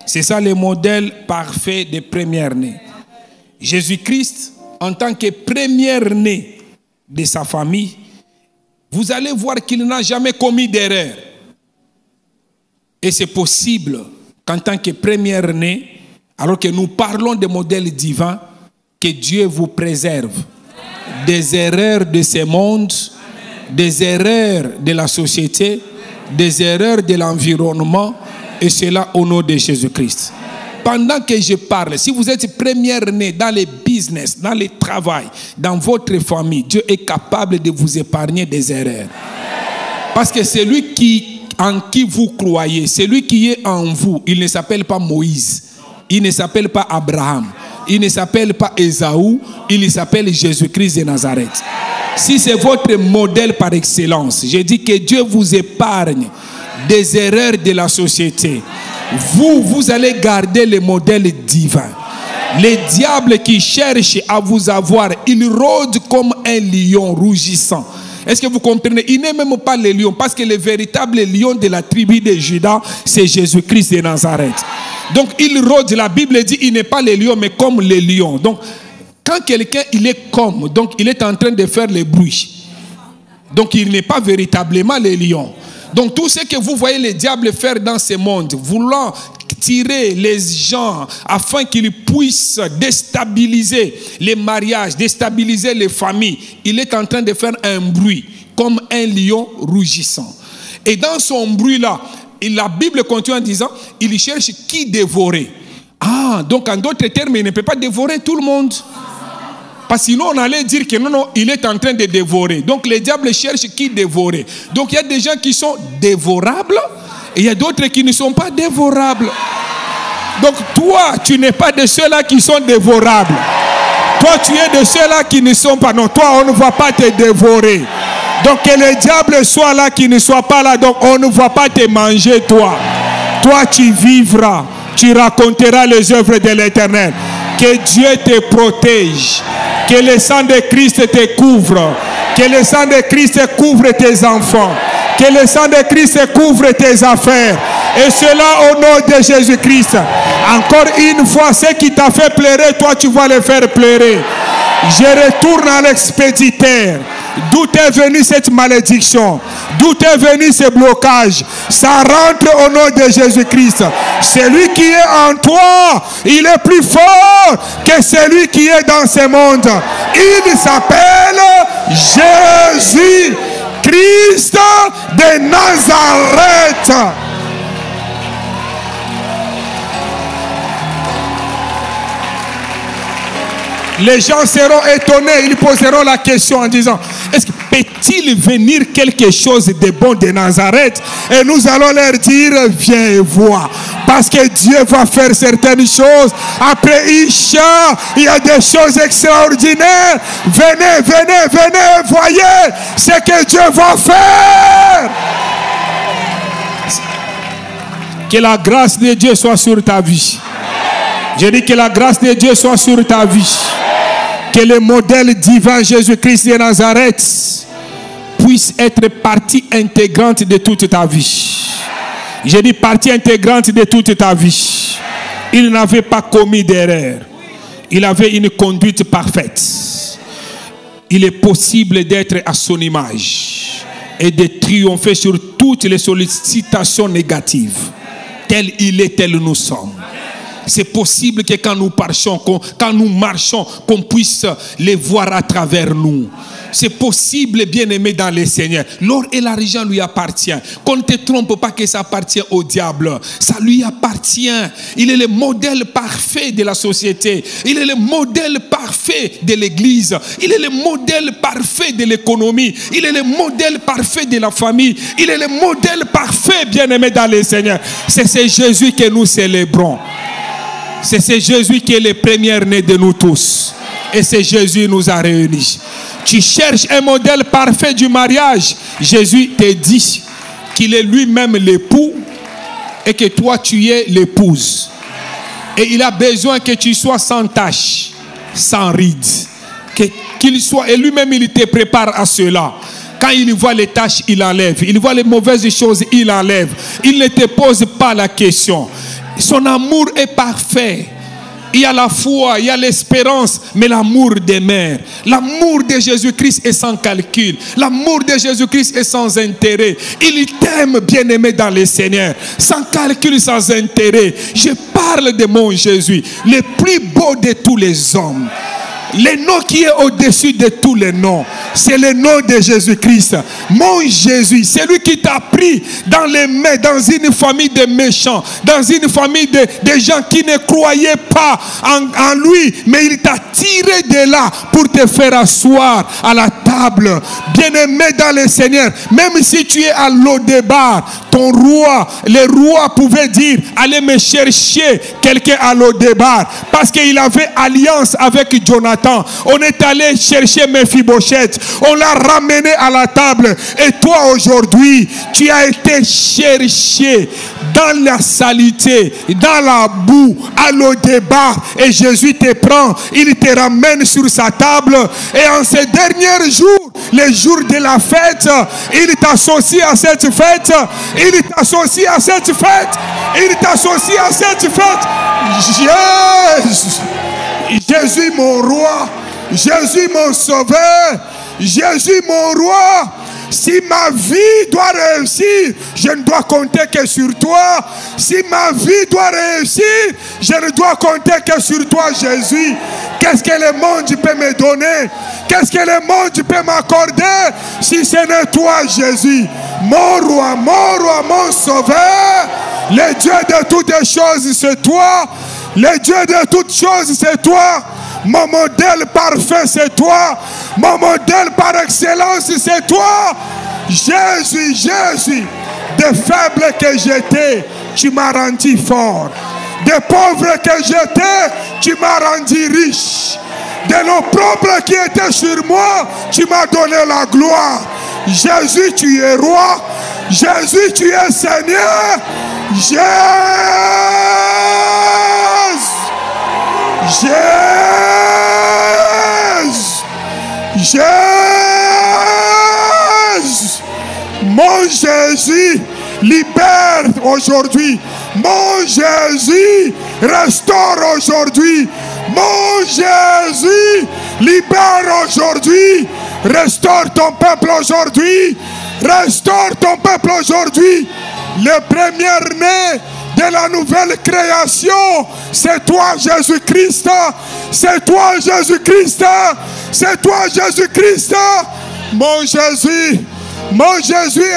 [SPEAKER 3] C'est ça le modèle parfait des premiers-nés. Jésus-Christ, en tant que premier-né de sa famille, vous allez voir qu'il n'a jamais commis d'erreur. Et c'est possible qu'en tant que premier-né, alors que nous parlons de modèles divins, que Dieu vous préserve des erreurs de ce monde, des erreurs de la société, des erreurs de l'environnement, et cela au nom de Jésus-Christ. Pendant que je parle, si vous êtes premier-né dans les business, dans le travail, dans votre famille, Dieu est capable de vous épargner des erreurs. Parce que celui en qui vous croyez, celui qui est en vous, il ne s'appelle pas Moïse, il ne s'appelle pas Abraham, il ne s'appelle pas Ésaü, il s'appelle Jésus-Christ de Nazareth. Si c'est votre modèle par excellence, je dis que Dieu vous épargne des erreurs de la société. Vous allez garder le modèle divin. Les diables qui cherchent à vous avoir, ils rôdent comme un lion rougissant. Est-ce que vous comprenez? Il n'est même pas le lion, parce que le véritable lion de la tribu de Juda, c'est Jésus-Christ de Nazareth. Donc il rôde, la Bible dit, il n'est pas le lion, mais comme le lion. Donc quand quelqu'un, il est comme, donc il est en train de faire le bruit. Donc il n'est pas véritablement le lion. Donc tout ce que vous voyez les diables faire dans ce monde, voulant tirer les gens afin qu'ils puissent déstabiliser les mariages, déstabiliser les familles, il est en train de faire un bruit comme un lion rougissant. Et dans son bruit-là, la Bible continue en disant, il cherche qui dévorer. Ah, donc en d'autres termes, il ne peut pas dévorer tout le monde. Parce que sinon, on allait dire que non, il est en train de dévorer. Donc, les diables cherchent qui dévorer. Donc, il y a des gens qui sont dévorables et il y a d'autres qui ne sont pas dévorables. Donc, toi, tu n'es pas de ceux-là qui sont dévorables. Toi, tu es de ceux-là qui ne sont pas. Non, toi, on ne va pas te dévorer. Donc, que le diable soit là, qu'il ne soit pas là. Donc, on ne va pas te manger, toi. Toi, tu vivras. Tu raconteras les œuvres de l'Éternel. Que Dieu te protège. Que le sang de Christ te couvre. Que le sang de Christ couvre tes enfants. Que le sang de Christ couvre tes affaires. Et cela au nom de Jésus-Christ. Encore une fois, ce qui t'a fait pleurer, toi tu vas le faire pleurer. Je retourne à l'expéditeur.
[SPEAKER 1] D'où est venue cette malédiction? D'où est venu ce blocage? Ça rentre au nom de Jésus-Christ. Celui qui est en toi, il est plus fort que celui qui est dans ce monde. Il s'appelle Jésus-Christ de Nazareth. Les gens seront étonnés, ils poseront la question en disant, est-ce que peut-il venir quelque chose de bon de Nazareth? Et nous allons leur dire, viens et vois. Parce que Dieu va faire certaines choses. Après Isha, il y a des choses extraordinaires. Venez, venez, venez, voyez ce que Dieu va faire. Que la grâce de Dieu soit sur ta vie. Je dis que la grâce de Dieu soit sur ta vie. Que le modèle divin Jésus-Christ de Nazareth puisse être partie intégrante de toute ta vie. Je dis partie intégrante de toute ta vie. Il n'avait pas commis d'erreur. Il avait une conduite parfaite. Il est possible d'être à son image et de triompher sur toutes les sollicitations négatives. Tel il est, tel nous sommes. C'est possible que quand nous marchons, qu'on puisse les voir à travers nous. C'est possible, bien-aimé dans le Seigneur. L'or et l'argent lui appartient. Qu'on ne te trompe pas que ça appartient au diable. Ça lui appartient. Il est le modèle parfait de la société. Il est le modèle parfait de l'église. Il est le modèle parfait de l'économie. Il est le modèle parfait de la famille. Il est le modèle parfait, bien-aimé dans le Seigneur. C'est ce Jésus que nous célébrons. C'est ce Jésus qui est le premier-né de nous tous. Et c'est Jésus qui nous a réunis. Tu cherches un modèle parfait du mariage. Jésus te dit qu'il est lui-même l'époux et que toi tu es l'épouse. Et il a besoin que tu sois sans tache, sans ride. Qu'il soit, et lui-même il te prépare à cela. Quand il voit les tâches, il enlève. Il voit les mauvaises choses, il enlève. Il ne te pose pas la question. Son amour est parfait. Il y a la foi, il y a l'espérance, mais l'amour demeure. L'amour de Jésus-Christ est sans calcul. L'amour de Jésus-Christ est sans intérêt. Il t'aime, bien-aimé dans le Seigneur. Sans calcul, sans intérêt. Je parle de mon Jésus, le plus beau de tous les hommes. Le nom qui est au-dessus de tous les noms, c'est le nom de Jésus-Christ. Mon Jésus, c'est lui qui t'a pris dans les mains, dans une famille de méchants, dans une famille de gens qui ne croyaient pas en lui, mais il t'a tiré de là pour te faire asseoir à la table. Bien-aimé dans le Seigneur, même si tu es à Lo-Débar, ton roi, le roi pouvait dire, allez me chercher quelqu'un à Lo-Débar, parce qu'il avait alliance avec Jonathan. On est allé chercher Mephibosheth, on l'a ramené à la table. Et toi aujourd'hui, tu as été cherché dans la saleté, dans la boue, à Lo-Débar. Et Jésus te prend, il te ramène sur sa table. Et en ces derniers jours, les jours de la fête, il t'associe à cette fête. Il t'associe à cette fête. Il t'associe à cette fête. Jésus mon roi, Jésus mon sauveur, Jésus mon roi. Si ma vie doit réussir, je ne dois compter que sur toi. Si ma vie doit réussir, je ne dois compter que sur toi, Jésus. Qu'est-ce que le monde peut me donner? Qu'est-ce que le monde peut m'accorder si ce n'est toi, Jésus? Mon roi, mon sauveur. Le Dieu de toutes choses, c'est toi. Le Dieu de toutes choses, c'est toi. Mon modèle parfait, c'est toi. Mon modèle par excellence, c'est toi. Jésus, Jésus. De faible que j'étais, tu m'as rendu fort. De pauvre que j'étais, tu m'as rendu riche. De l'opprobre qui était sur moi, tu m'as donné la gloire. Jésus, tu es roi. Jésus, tu es Seigneur. Jésus. Jésus. Mon Jésus, libère aujourd'hui. Mon Jésus, restaure aujourd'hui. Mon Jésus, libère aujourd'hui. Restaure ton peuple aujourd'hui. Restaure ton peuple aujourd'hui. Le premier-né de la nouvelle création, c'est toi Jésus-Christ. C'est toi Jésus-Christ. C'est toi Jésus-Christ. Mon Jésus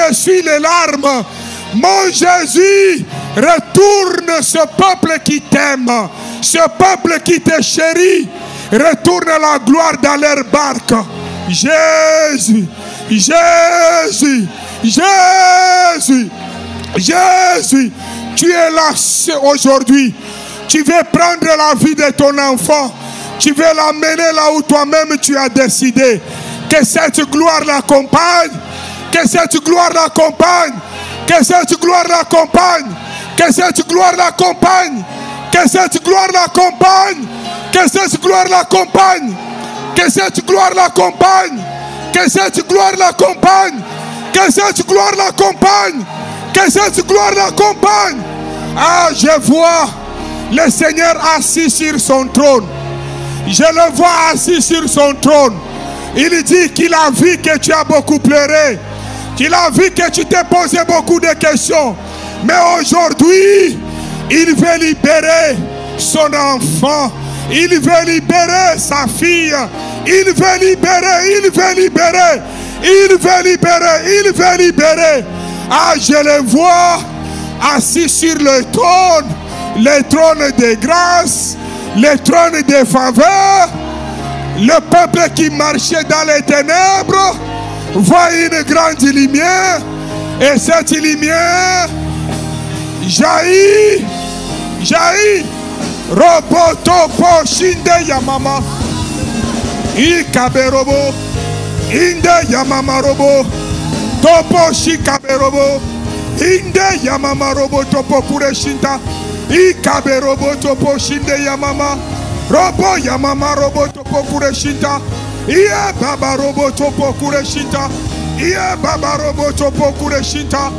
[SPEAKER 1] essuie les larmes. Mon Jésus, retourne ce peuple qui t'aime, ce peuple qui te chérit. Retourne la gloire dans leur barque. Jésus, Jésus, Jésus, Jésus, tu es là aujourd'hui. Tu veux prendre la vie de ton enfant. Tu veux l'amener là où toi-même tu as décidé. Que cette gloire l'accompagne. Que cette gloire l'accompagne. Que cette gloire l'accompagne. Que cette gloire l'accompagne. Que cette gloire l'accompagne. Que cette gloire l'accompagne. Que cette gloire l'accompagne. Que cette gloire l'accompagne. Que cette gloire l'accompagne. Que cette gloire l'accompagne. Ah, je vois le Seigneur assis sur son trône. Je le vois assis sur son trône. Il dit qu'il a vu que tu as beaucoup pleuré. Qu'il a vu que tu t'es posé beaucoup de questions. Mais aujourd'hui, il veut libérer son enfant. Il veut libérer sa fille. Il veut libérer, il veut libérer. Il veut libérer, il veut libérer. Ah, je le vois assis sur le trône de grâce, le trône de faveur. Le peuple qui marchait dans les ténèbres voit une grande lumière. Et cette lumière jaillit. Robotopo shinde yamama. Ikaberobo. Inde yamama robo. Topo shikaberobo. Inde yamama robo topo kureshinta. Ikaberobo topo shinde yamama. Robo yamama robo topo kureshinta. Iye baba robo topo kureshinta. Iye baba robo topo kureshinta.